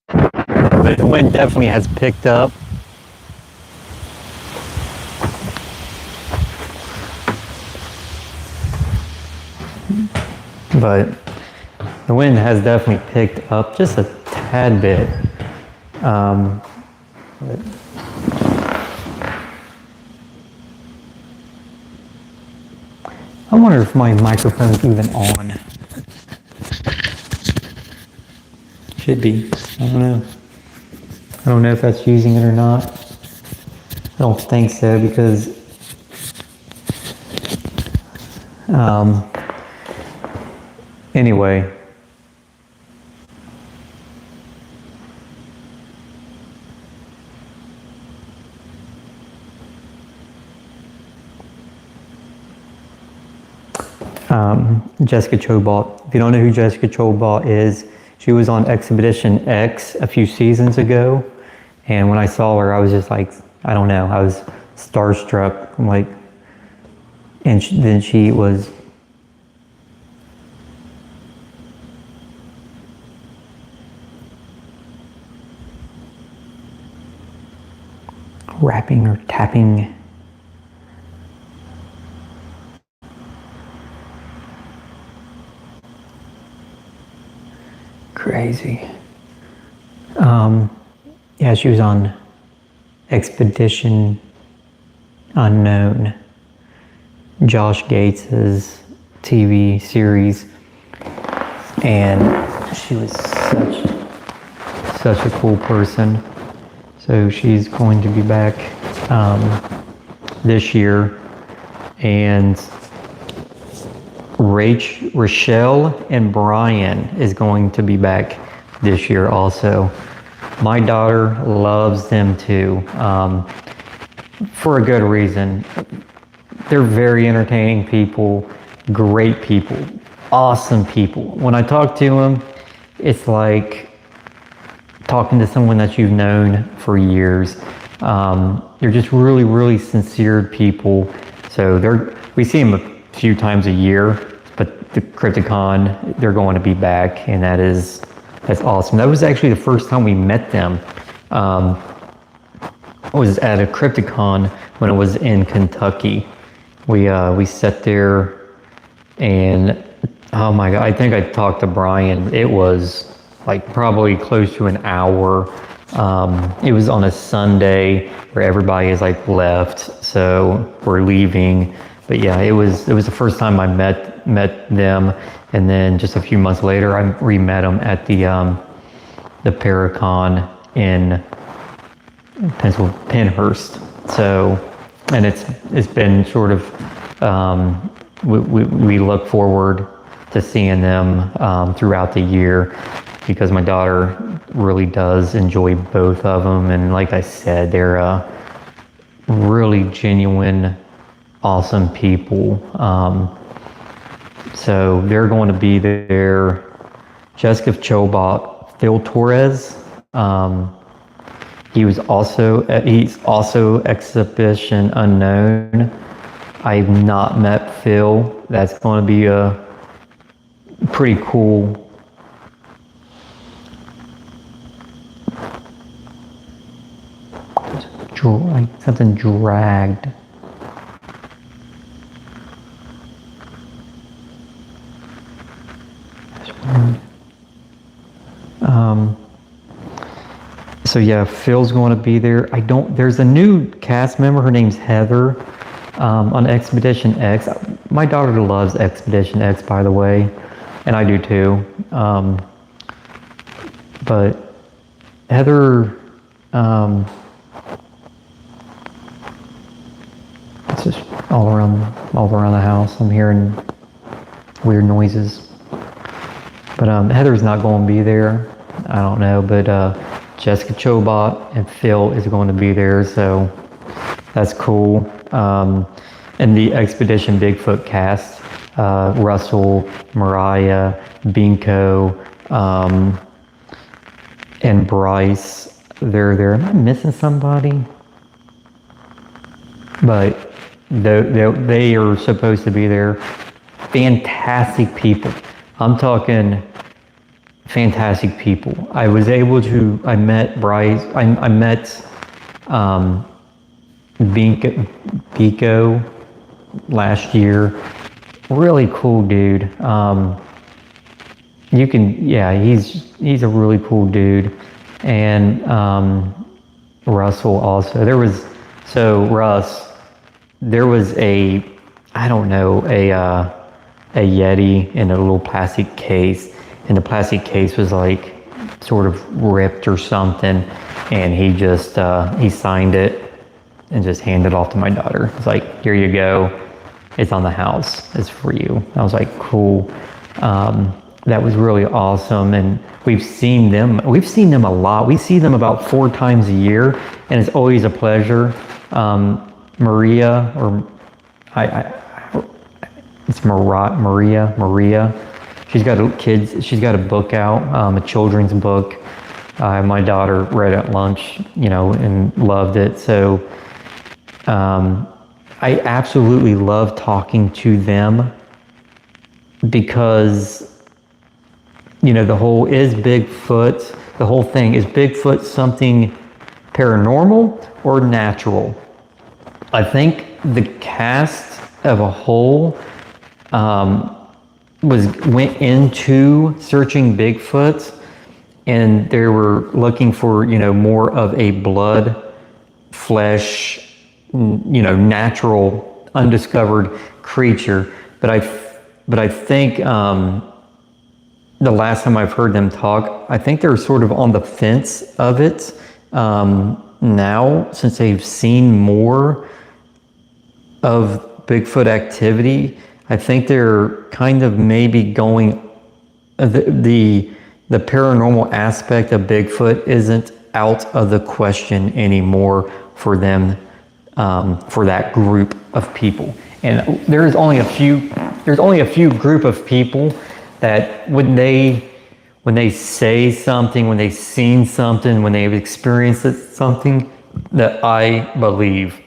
But the wind definitely has picked up. But the wind has definitely picked up just a tad bit. I wonder if my microphone's even on. Should be. I don't know. I don't know if that's using it or not. I don't think so, because anyway. Jessica Chobot. If you don't know who Jessica Chobot is, she was on Expedition X a few seasons ago, and when I saw her, I was just like, I don't know, I was starstruck. I'm like, and then she was rapping or tapping. Crazy. Yeah, she was on Expedition Unknown, Josh Gates's TV series. and she was such a cool person. So she's going to be back this year, and Rochelle and Brian is going to be back this year also. My daughter loves them too, for a good reason. They're very entertaining people, great people, awesome people. When I talk to them, it's like talking to someone that you've known for years. They're just really, really sincere people. So we see them a few times a year, but the Crypticon, they're going to be back, and that's awesome. That was actually the first time we met them. Was at a Crypticon when it was in Kentucky. We sat there, and oh my God, I think I talked to Brian. It was like probably close to an hour. It was on a Sunday where everybody is like left, so we're leaving. But yeah, it was the first time I met them, and then just a few months later, I re-met them at the Paracon in Penhurst. So, and it's been sort of we look forward to seeing them throughout the year, because my daughter really does enjoy both of them, and like I said, they're really genuine, awesome people. So they're going to be there. Jessica Chobot, Phil Torres. He's also exhibition unknown. I've not met Phil. That's going to be a pretty cool. Something dragged. So yeah, Phil's going to be there. There's a new cast member, her name's Heather, on Expedition X. My daughter loves Expedition X, by the way, and I do too. But Heather, it's just all around the house. I'm hearing weird noises. But Heather's not going to be there. I don't know, but Jessica Chobot and Phil is going to be there, so that's cool. And the Expedition Bigfoot cast, Russell, Mariah, Binko, and Bryce, they're there. Am I missing somebody? But they are supposed to be there. Fantastic people. I'm talking fantastic people. I met Bryce, I met Binko last year. Really cool dude. He's a really cool dude. And Russell also. There was a Yeti in a little plastic case, and the plastic case was like sort of ripped or something, and he just he signed it and just handed it off to my daughter. It's like, here you go, it's on the house, it's for you. I was like, cool. That was really awesome, and we've seen them a lot. We see them about 4 times a year, and it's always a pleasure. Maria, or it's Maria. She's got a book out, a children's book. My daughter read it at lunch, and loved it. So I absolutely love talking to them, because the whole thing is Bigfoot something paranormal or natural? I think the cast of a whole went into searching Bigfoot, and they were looking for more of a blood, flesh, natural, undiscovered creature. But I think the last time I've heard them talk, I think they're sort of on the fence of it now, since they've seen more of Bigfoot activity. I think they're kind of maybe going, the paranormal aspect of Bigfoot isn't out of the question anymore for them, for that group of people. And there's only a few group of people that when they say something, when they've seen something, when they've experienced something, that I believe.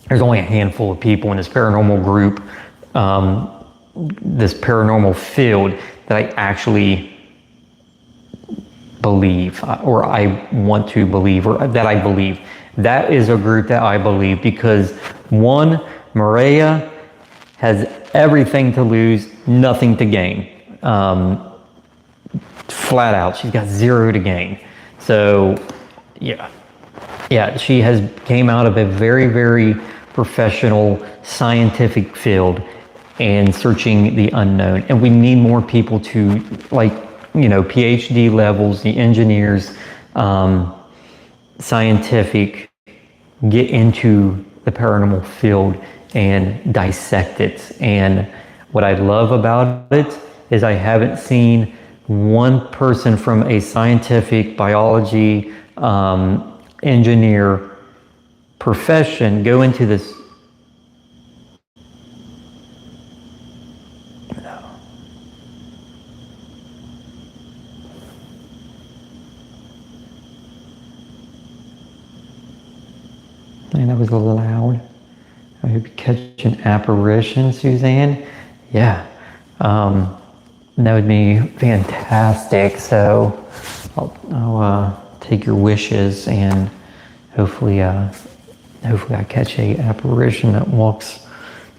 There's only a handful of people in this paranormal group, this paranormal field, that I actually believe, or I want to believe, or that I believe. That is a group that I believe, because one, Maria has everything to lose, nothing to gain. Flat out, she's got zero to gain. So yeah, she has came out of a very, very professional scientific field and searching the unknown. And we need more people to, like, PhD levels, the engineers, scientific, get into the paranormal field and dissect it. And what I love about it is I haven't seen one person from a scientific biology engineer profession go into this. Man, that was loud. I hope you catch an apparition, Suzanne. Yeah. That would be fantastic. So I'll take your wishes, and hopefully I catch a apparition that walks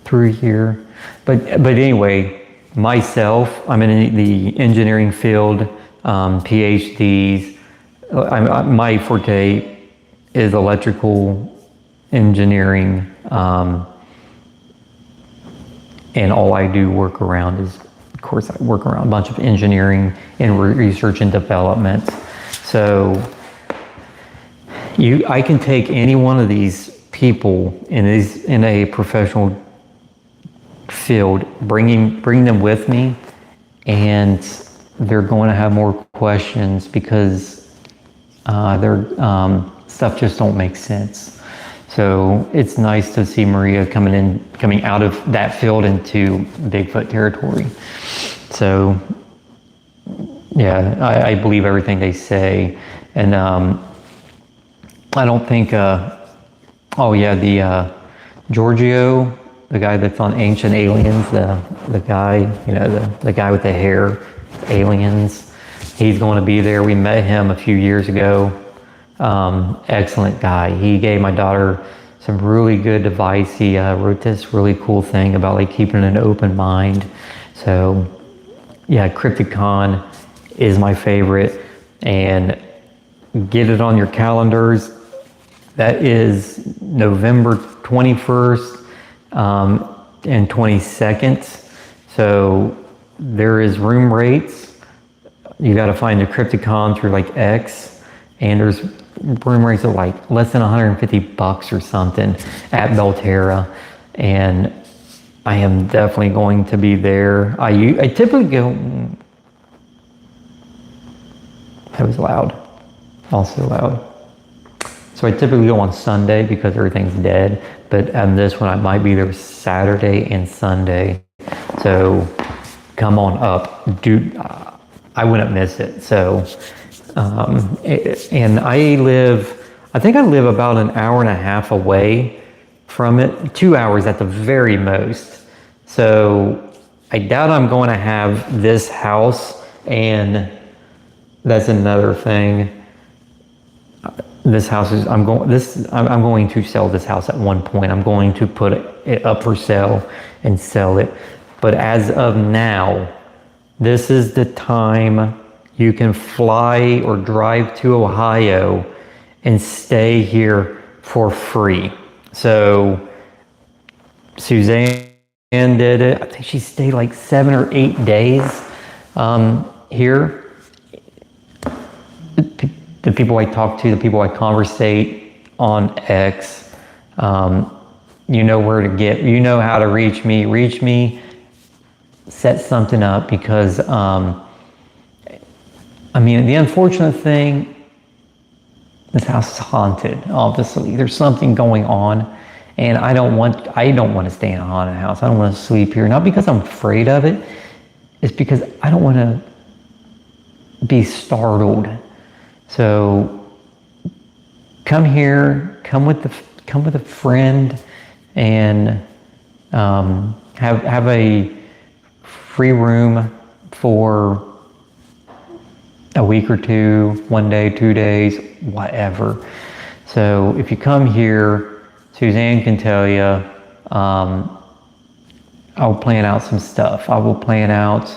through here. But anyway, myself, I'm in the engineering field, PhDs. My forte is electrical engineering, and all I do work around is, of course, I work around a bunch of engineering and research and development. So I can take any one of these people in a professional field, bring them with me, and they're going to have more questions, because their stuff just don't make sense. So it's nice to see Maria coming out of that field into Bigfoot territory. So yeah, I believe everything they say. And I don't think, Giorgio, the guy that's on Ancient Aliens, the guy, the guy with the hair, aliens, he's going to be there. We met him a few years ago. Excellent guy. He gave my daughter some really good advice. He wrote this really cool thing about like keeping an open mind. So yeah, Crypticon is my favorite, and get it on your calendars. That is November 21st and 22nd. So there is room rates. You got to find the Crypticon through like X, and there's room rates of like less than $150 or something at Belterra, and I am definitely going to be there. I typically go. That was loud. Also loud. So I typically go on Sunday because everything's dead, but on this one I might be there Saturday and Sunday. So come on up, dude. I wouldn't miss it. So, and I think I live about an hour and a half away from it, 2 hours at the very most. So I doubt I'm going to have this house, and that's another thing. This house is, I'm going to sell this house at one point. I'm going to put it up for sale and sell it. But as of now, this is the time you can fly or drive to Ohio and stay here for free. So Suzanne did it. I think she stayed like 7 or 8 days. here, the people I talk to, the people I conversate on X, you know where to get, you know how to reach me, set something up, because, I mean, the unfortunate thing, this house is haunted, obviously. There's something going on, and I don't want to stay in a haunted house. I don't want to sleep here, not because I'm afraid of it, it's because I don't want to be startled. So come here, come with a friend, and have a free room for a week or two, 1 day, 2 days, whatever. So if you come here, Suzanne can tell you, I'll plan out some stuff. I will plan out,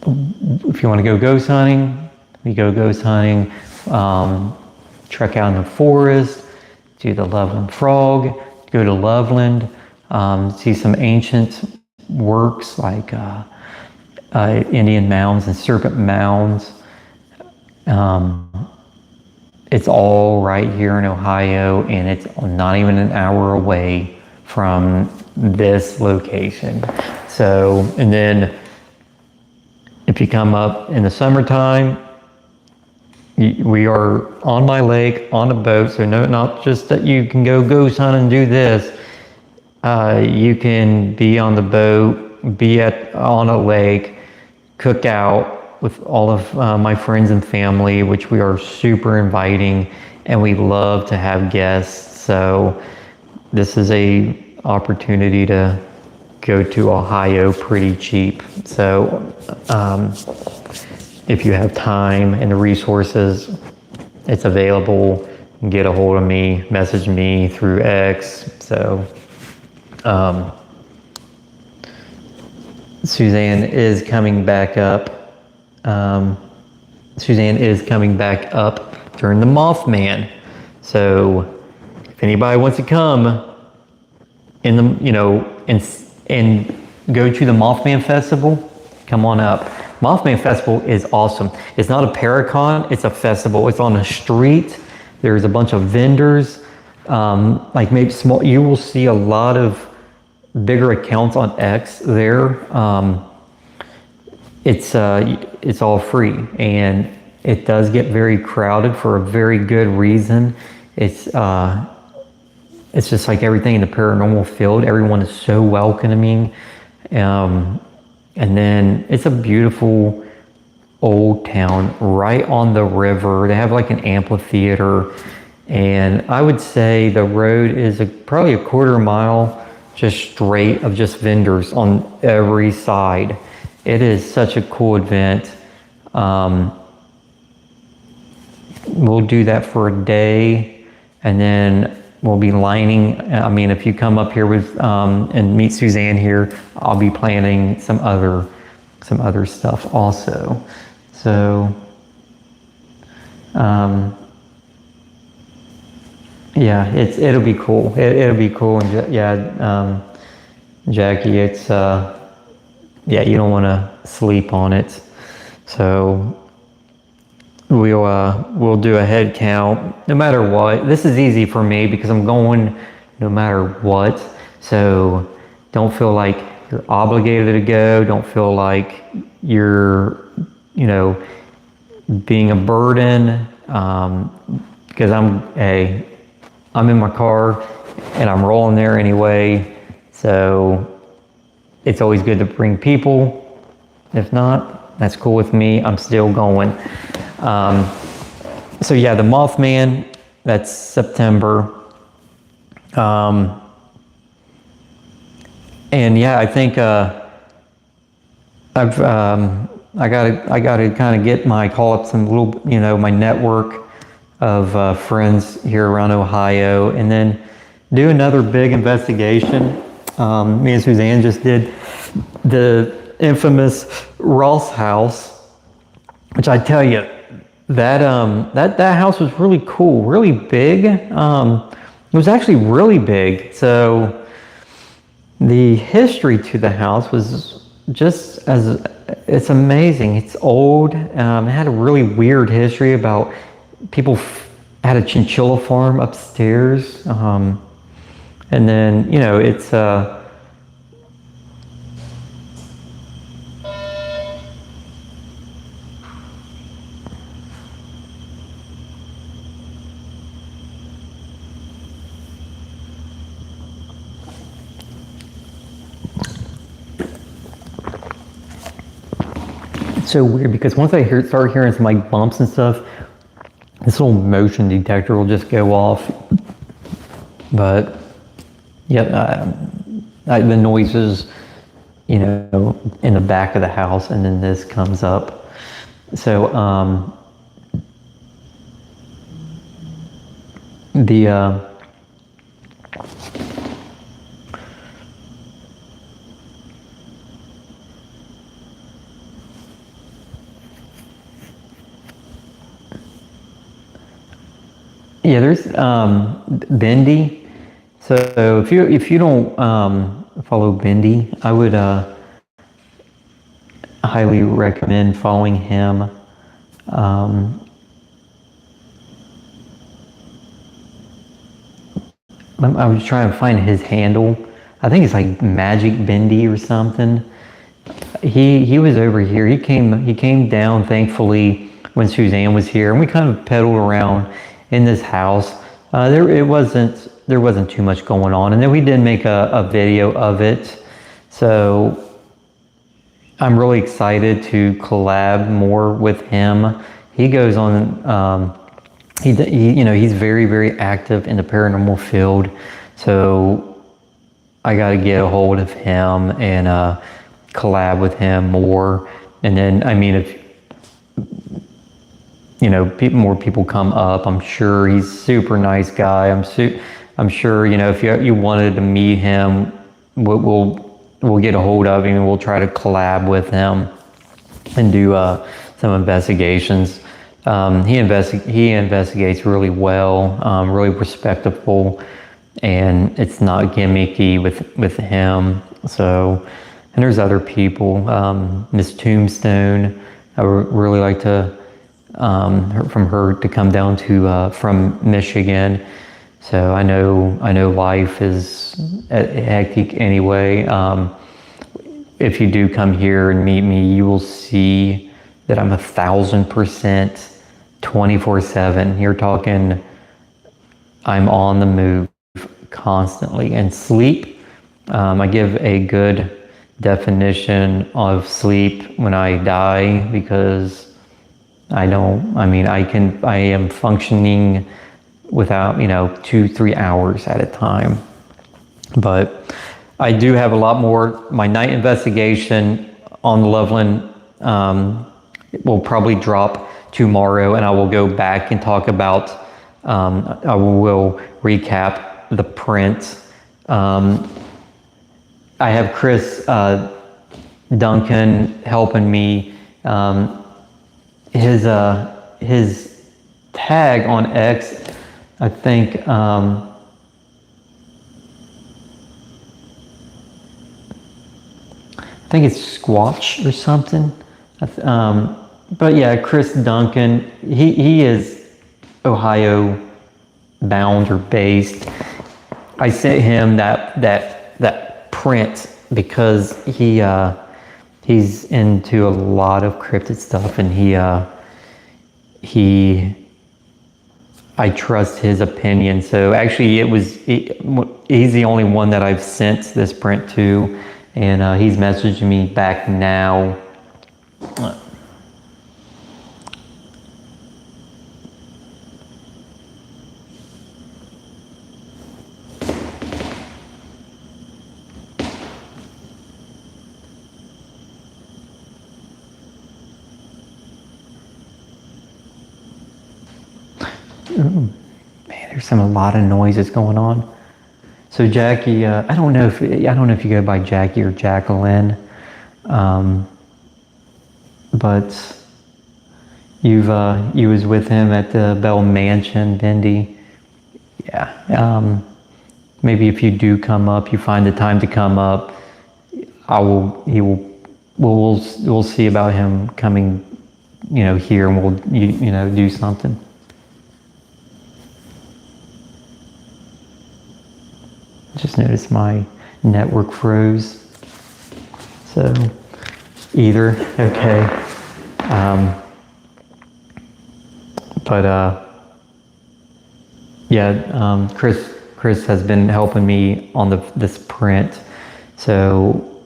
if you want to go ghost hunting, we go ghost hunting, trek out in the forest, do the Loveland Frog, go to Loveland, see some ancient works like Indian mounds and serpent mounds. It's all right here in Ohio, and it's not even an hour away from this location. So, and then if you come up in the summertime, we are on my lake, on a boat, so no, not just that you can go ghost hunt and do this. You can be on the boat, be on a lake, cook out with all of my friends and family, which we are super inviting, and we love to have guests. So this is a opportunity to go to Ohio pretty cheap. So if you have time and the resources, it's available. Get a hold of me, message me through X. So Suzanne is coming back up. Suzanne is coming back up during the Mothman. So if anybody wants to come in the, you know, and go to the Mothman Festival, come on up. Mothman Festival is awesome. It's not a Paracon, it's a festival. It's on a street. There's a bunch of vendors, like maybe small. You will see a lot of bigger accounts on X there. It's all free, and it does get very crowded for a very good reason. It's just like everything in the paranormal field. Everyone is so welcoming, and then it's a beautiful old town right on the river. They have like an amphitheater, and I would say the road is probably a quarter mile just straight of just vendors on every side. It is such a cool event. We'll do that for a day, and then we'll be lining. I mean, if you come up here with and meet Suzanne here, I'll be planning some other stuff also. So yeah, it'll be cool. It'll be cool. And yeah, Jackie, it's yeah, you don't want to sleep on it. So we'll do a head count no matter what. This is easy for me because I'm going no matter what. So don't feel like you're obligated to go. Don't feel like you're, you know, being a burden. Because I'm in my car and I'm rolling there anyway. So it's always good to bring people. If not, that's cool with me. I'm still going. So yeah, the Mothman, that's September. And yeah, I think I gotta kind of get call up some little, you know, my network of friends here around Ohio, and then do another big investigation. Me and Suzanne just did the infamous Ross house, which I tell you, that house was really cool, really big. It was actually really big. So the history to the house was just as it's amazing. It's old. It had a really weird history about people had a chinchilla farm upstairs. And then, it's so weird because once I start hearing some like bumps and stuff, this little motion detector will just go off. But yeah, the noises, in the back of the house, and then this comes up. So yeah, there's Bendy. So if you don't follow Bendy, I would highly recommend following him. I was trying to find his handle. I think it's like Magic Bendy or something. He was over here. He came down thankfully when Suzanne was here, and we kind of pedaled around in this house. There wasn't too much going on, and then we did make a video of it. So I'm really excited to collab more with him. He goes on. He's very, very active in the paranormal field. So I got to get a hold of him and collab with him more. And then, I mean, if more people come up, I'm sure he's a super nice guy. I'm sure, if you wanted to meet him, we'll get a hold of him and we'll try to collab with him and do some investigations. He investigates really well, really respectable, and it's not gimmicky with him. So, and there's other people, Miss Tombstone. I would really like to from her to come down to from Michigan. So I know life is hectic anyway. If you do come here and meet me, you will see that I'm 1,000% 24/7. You're talking, I'm on the move constantly. And sleep, I give a good definition of sleep when I die, because I am functioning without 2-3 hours at a time. But I do have a lot more. My night investigation on the Loveland will probably drop tomorrow, and I will go back and talk about, I will recap the print. I have Chris Duncan helping me. His tag on X, I think, it's Squatch or something. But yeah, Chris Duncan, he is Ohio bound or based. I sent him that print because he's into a lot of cryptid stuff, and I trust his opinion. So actually he's the only one that I've sent this print to, and he's messaging me back now. Man, there's a lot of noises going on. So Jackie, I don't know if you go by Jackie or Jacqueline, but you was with him at the Bell Mansion, Bendy. Yeah. Maybe if you do come up, you find the time to come up, he will we'll see about him coming, here, and we'll do something. Just noticed my network froze. So either okay. Chris has been helping me on this print. So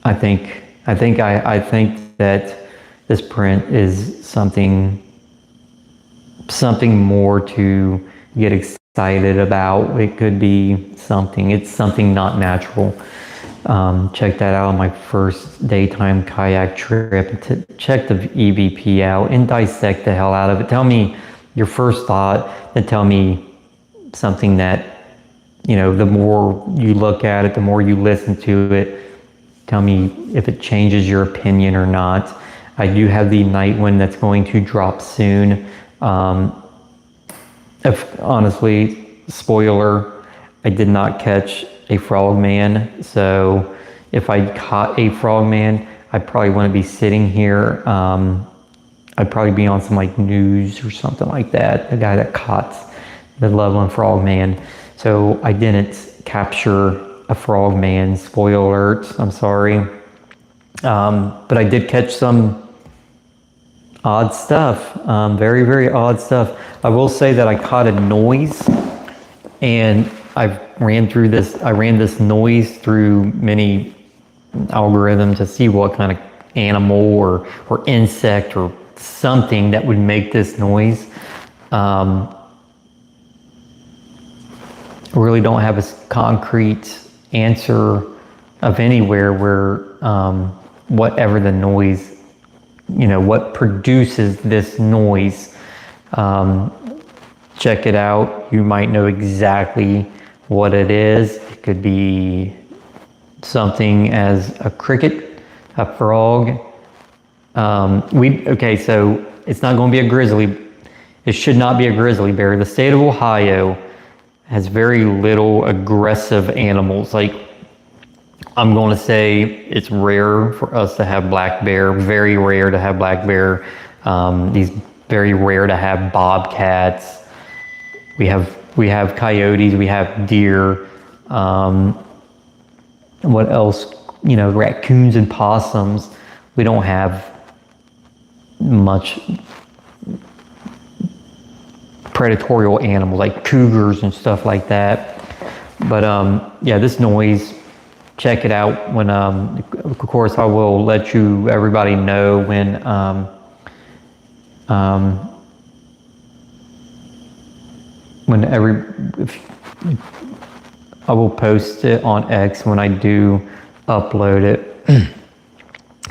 I think that this print is something more to get excited about. It could be something. It's something not natural. Check that out on my first daytime kayak trip. Check the EVP out and dissect the hell out of it. Tell me your first thought, then tell me something that, the more you look at it, the more you listen to it, tell me if it changes your opinion or not. I do have the night one that's going to drop soon. If honestly, spoiler, I did not catch a frogman. So if I caught a frogman, I probably wouldn't be sitting here. I'd probably be on some news or something like that. A guy that caught the Loveland frogman. So I didn't capture a frogman. Spoiler alert, I'm sorry. But I did catch some odd stuff, very, very odd stuff. I will say that I caught a noise, and I ran this noise through many algorithms to see what kind of animal or insect or something that would make this noise. I really don't have a concrete answer of anywhere where whatever the noise, what produces this noise. Check it out. You might know exactly what it is. It could be something as a cricket, a frog. So it's not going to be a grizzly. It should not be a grizzly bear. The state of Ohio has very little aggressive animals. I'm going to say it's rare for us to have black bear, very rare to have black bear. These very rare to have bobcats. We have coyotes, we have deer. What else? Raccoons and possums. We don't have much predatory animals like cougars and stuff like that. But this noise, check it out. When of course I will let everybody know when I will post it on X when I do upload it. And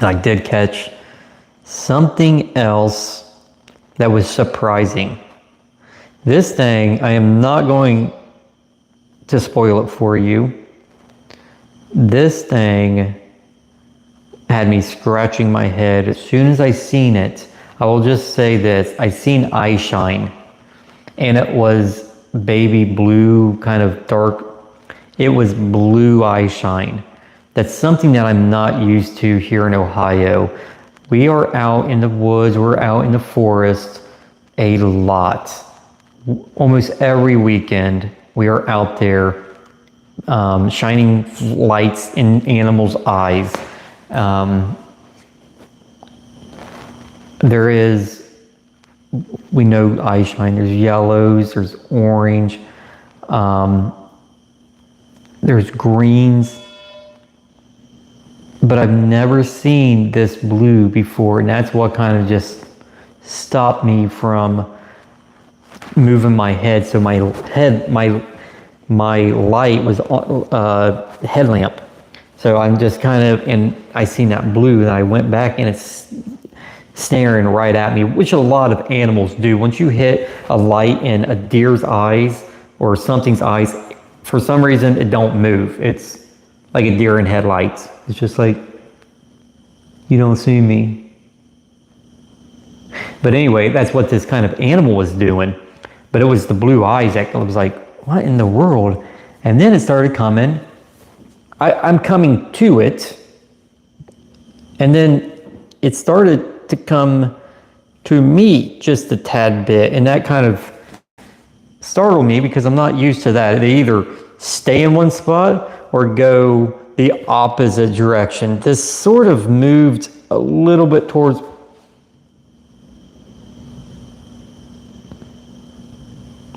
I did catch something else that was surprising. This thing, I am not going to spoil it for you. This thing had me scratching my head. As soon as I seen it, I will just say this, I seen eye shine, and it was baby blue, kind of dark. It was blue eye shine. That's something that I'm not used to here in Ohio. We are out in the woods, we're out in the forest a lot. Almost every weekend, we are out there shining lights in animals' eyes. We know eye shine, there's yellows, there's orange, there's greens, but I've never seen this blue before, and that's what kind of just stopped me from moving my head. So my light was headlamp. So I'm just kind of, and I seen that blue, and I went back, and it's staring right at me, which a lot of animals do. Once you hit a light in a deer's eyes or something's eyes, for some reason it don't move. It's like a deer in headlights. It's just like, you don't see me. But anyway, that's what this kind of animal was doing. But it was the blue eyes that was like, what in the world? And then it started coming. I'm coming to it, And then it started to come to me just a tad bit, and that kind of startled me because I'm not used to that. They either stay in one spot or go the opposite direction. This sort of moved a little bit towards.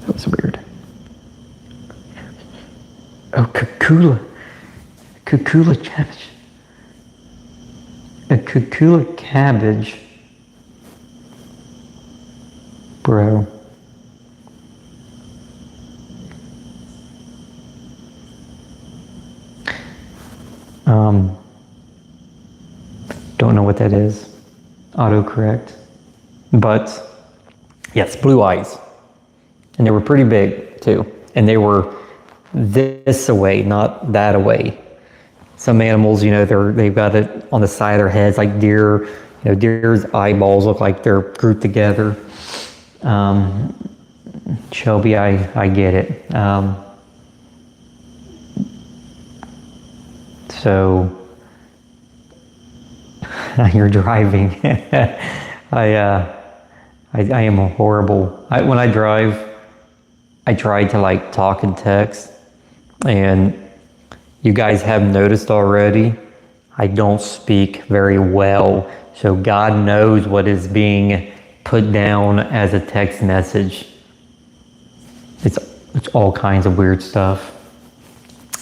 That was weird. Oh, Kukula cabbage. A Kukula cabbage. Bro. Don't know what that is. Autocorrect. But yes, blue eyes. And they were pretty big too. And they were this away, not that away. Some animals, you know, they've got it on the side of their heads, like deer. You know, deer's eyeballs look like they're grouped together. Shelby, I get it. So you're driving. I am horrible. When I drive, I try to like talk and text, and you guys have noticed already, I don't speak very well. So God knows what is being put down as a text message. It's all kinds of weird stuff.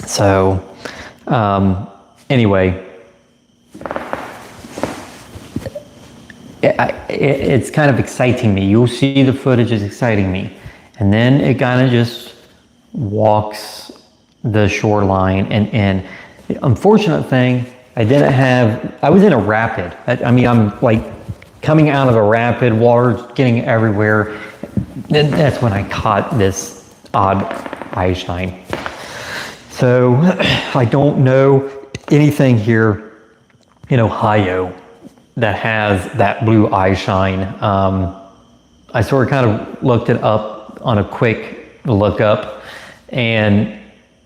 So anyway, it's kind of exciting me. You'll see the footage is exciting me. And then it kind of just walks the shoreline. And the unfortunate thing, I was in a rapid. I mean, I'm like coming out of a rapid, water's getting everywhere. And that's when I caught this odd eye shine. So I don't know anything here in Ohio that has that blue eye shine. I sort of kind of looked it up on a quick look up, and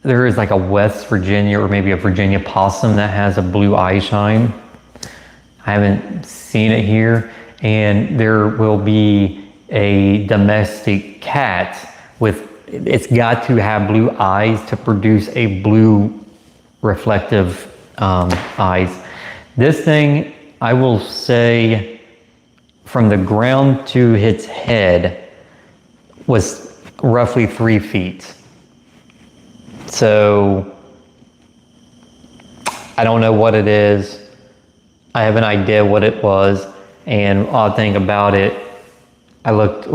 there is like a West Virginia or maybe a Virginia possum that has a blue eye shine. I haven't seen it here. And there will be a domestic cat it's got to have blue eyes to produce a blue reflective eyes. This thing, I will say, from the ground to its head was roughly 3 feet. So I don't know what it is. I have an idea what it was. And odd thing about it, I looked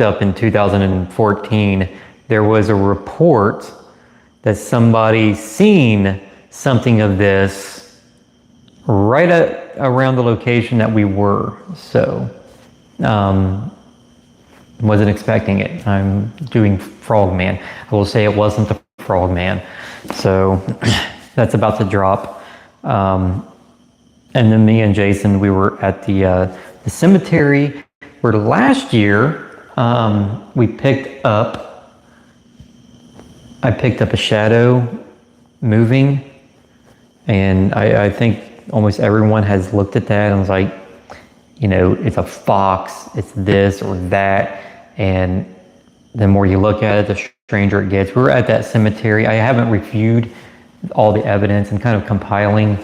up in 2014, there was a report that somebody seen something of this right around the location that we were. So, wasn't expecting it. I'm doing Frogman. I will say it wasn't the Frogman. So that's about to drop. And then me and Jason, we were at the cemetery where last year I picked up a shadow moving, and I think almost everyone has looked at that and was like, you know, it's a fox, it's this or that, and the more you look at it, the stranger it gets. We were at that cemetery. I haven't reviewed all the evidence and kind of compiling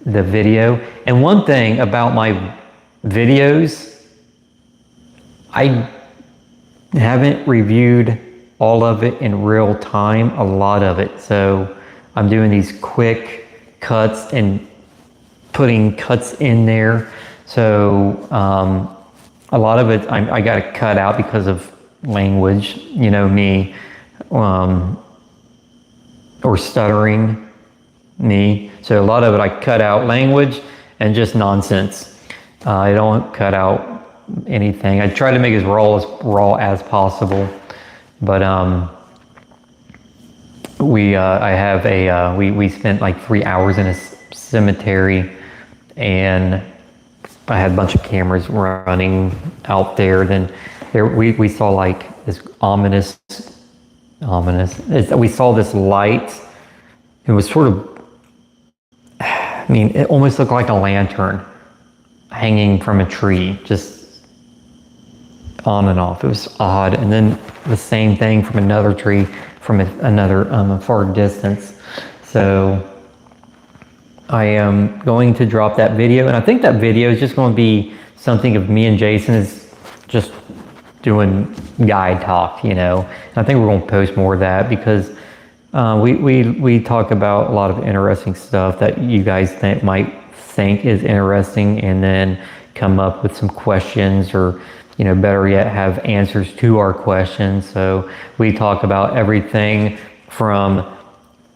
the video. And one thing about my videos, I haven't reviewed all of it in real time, a lot of it. So I'm doing these quick cuts and putting cuts in there. So a lot of it I got to cut out because of language, you know me, or stuttering me. So a lot of it I cut out language and just nonsense. I don't cut out anything. I try to make it as raw as possible. But we spent like 3 hours in a cemetery, and I had a bunch of cameras running out there. Then we saw like this ominous. We saw this light. It was sort of I mean, it almost looked like a lantern hanging from a tree, just on and off. It was odd. And then the same thing from another tree from another far distance. So I am going to drop that video, and I think that video is just going to be something of me and Jason is just doing guide talk, you know. And I think we're going to post more of that because we talk about a lot of interesting stuff that you guys might think is interesting, and then come up with some questions, or, you know, better yet, have answers to our questions. So we talk about everything from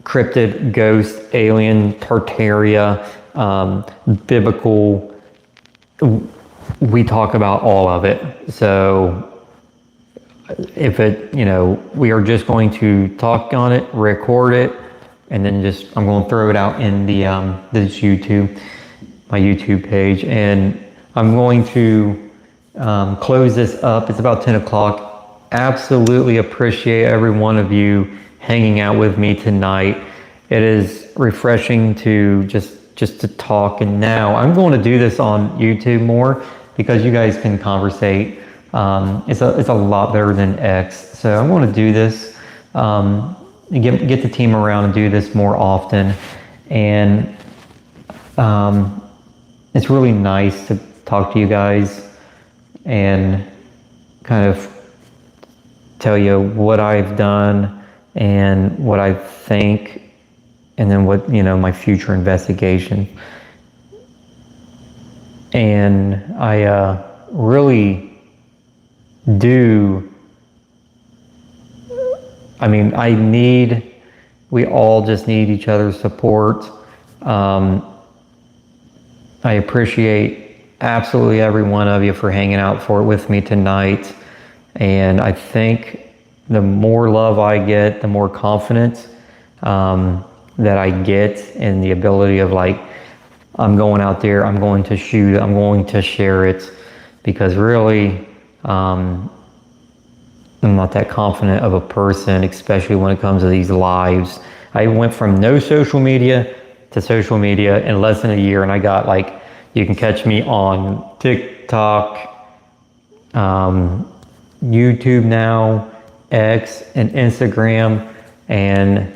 cryptid, ghost, alien, Tartaria, biblical. We talk about all of it. So if it, you know, we are just going to talk on it, record it, and then I'm going to throw it out in the this YouTube, my YouTube page, and I'm going to close this up. It's about 10 o'clock. Absolutely appreciate every one of you hanging out with me tonight. It is refreshing to just to talk, and now I'm going to do this on YouTube more because you guys can conversate. It's a lot better than X, so I'm going to do this, get the team around and do this more often, and it's really nice to talk to you guys and kind of tell you what I've done and what I think, and then what, you know, my future investigation. And I really do, I mean, we all just need each other's support. I appreciate absolutely every one of you for hanging out with me tonight. And I think the more love I get, the more confidence that I get in the ability of, like, I'm going out there, I'm going to shoot, I'm going to share it, because really, I'm not that confident of a person, especially when it comes to these lives. I went from no social media to social media in less than a year, and I got, like, you can catch me on TikTok, YouTube now, X, and Instagram, and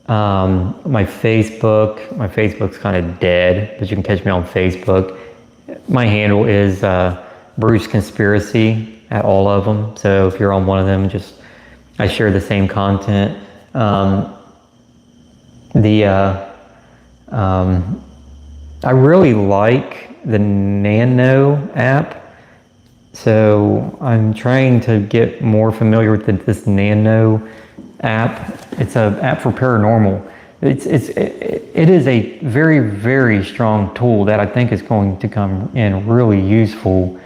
my Facebook's kind of dead, but you can catch me on Facebook. My handle is Brew's Conspiracy at all of them. So if you're on one of them, I share the same content. I really like the Nano app. So I'm trying to get more familiar with this Nano app. It's an app for paranormal. It is a very, very strong tool that I think is going to come in really useful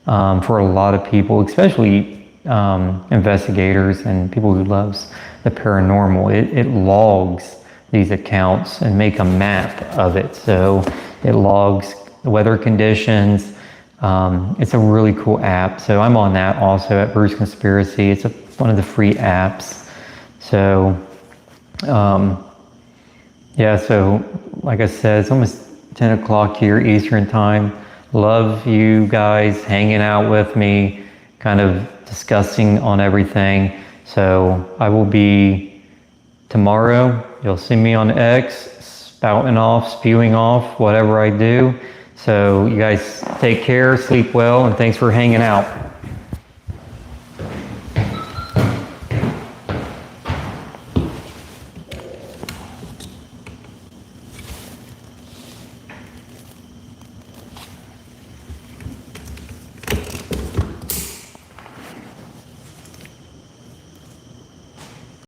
for a lot of people, especially investigators and people who loves the paranormal. It logs these accounts and make a map of it. So it logs the weather conditions. It's a really cool app. So I'm on that also at Brew's Conspiracy. It's one of the free apps. So, yeah, so like I said, it's almost 10 o'clock here Eastern time. Love you guys hanging out with me, kind of discussing on everything. So I will be tomorrow. You'll see me on X, spouting off, spewing off, whatever I do. So you guys take care, sleep well, and thanks for hanging out.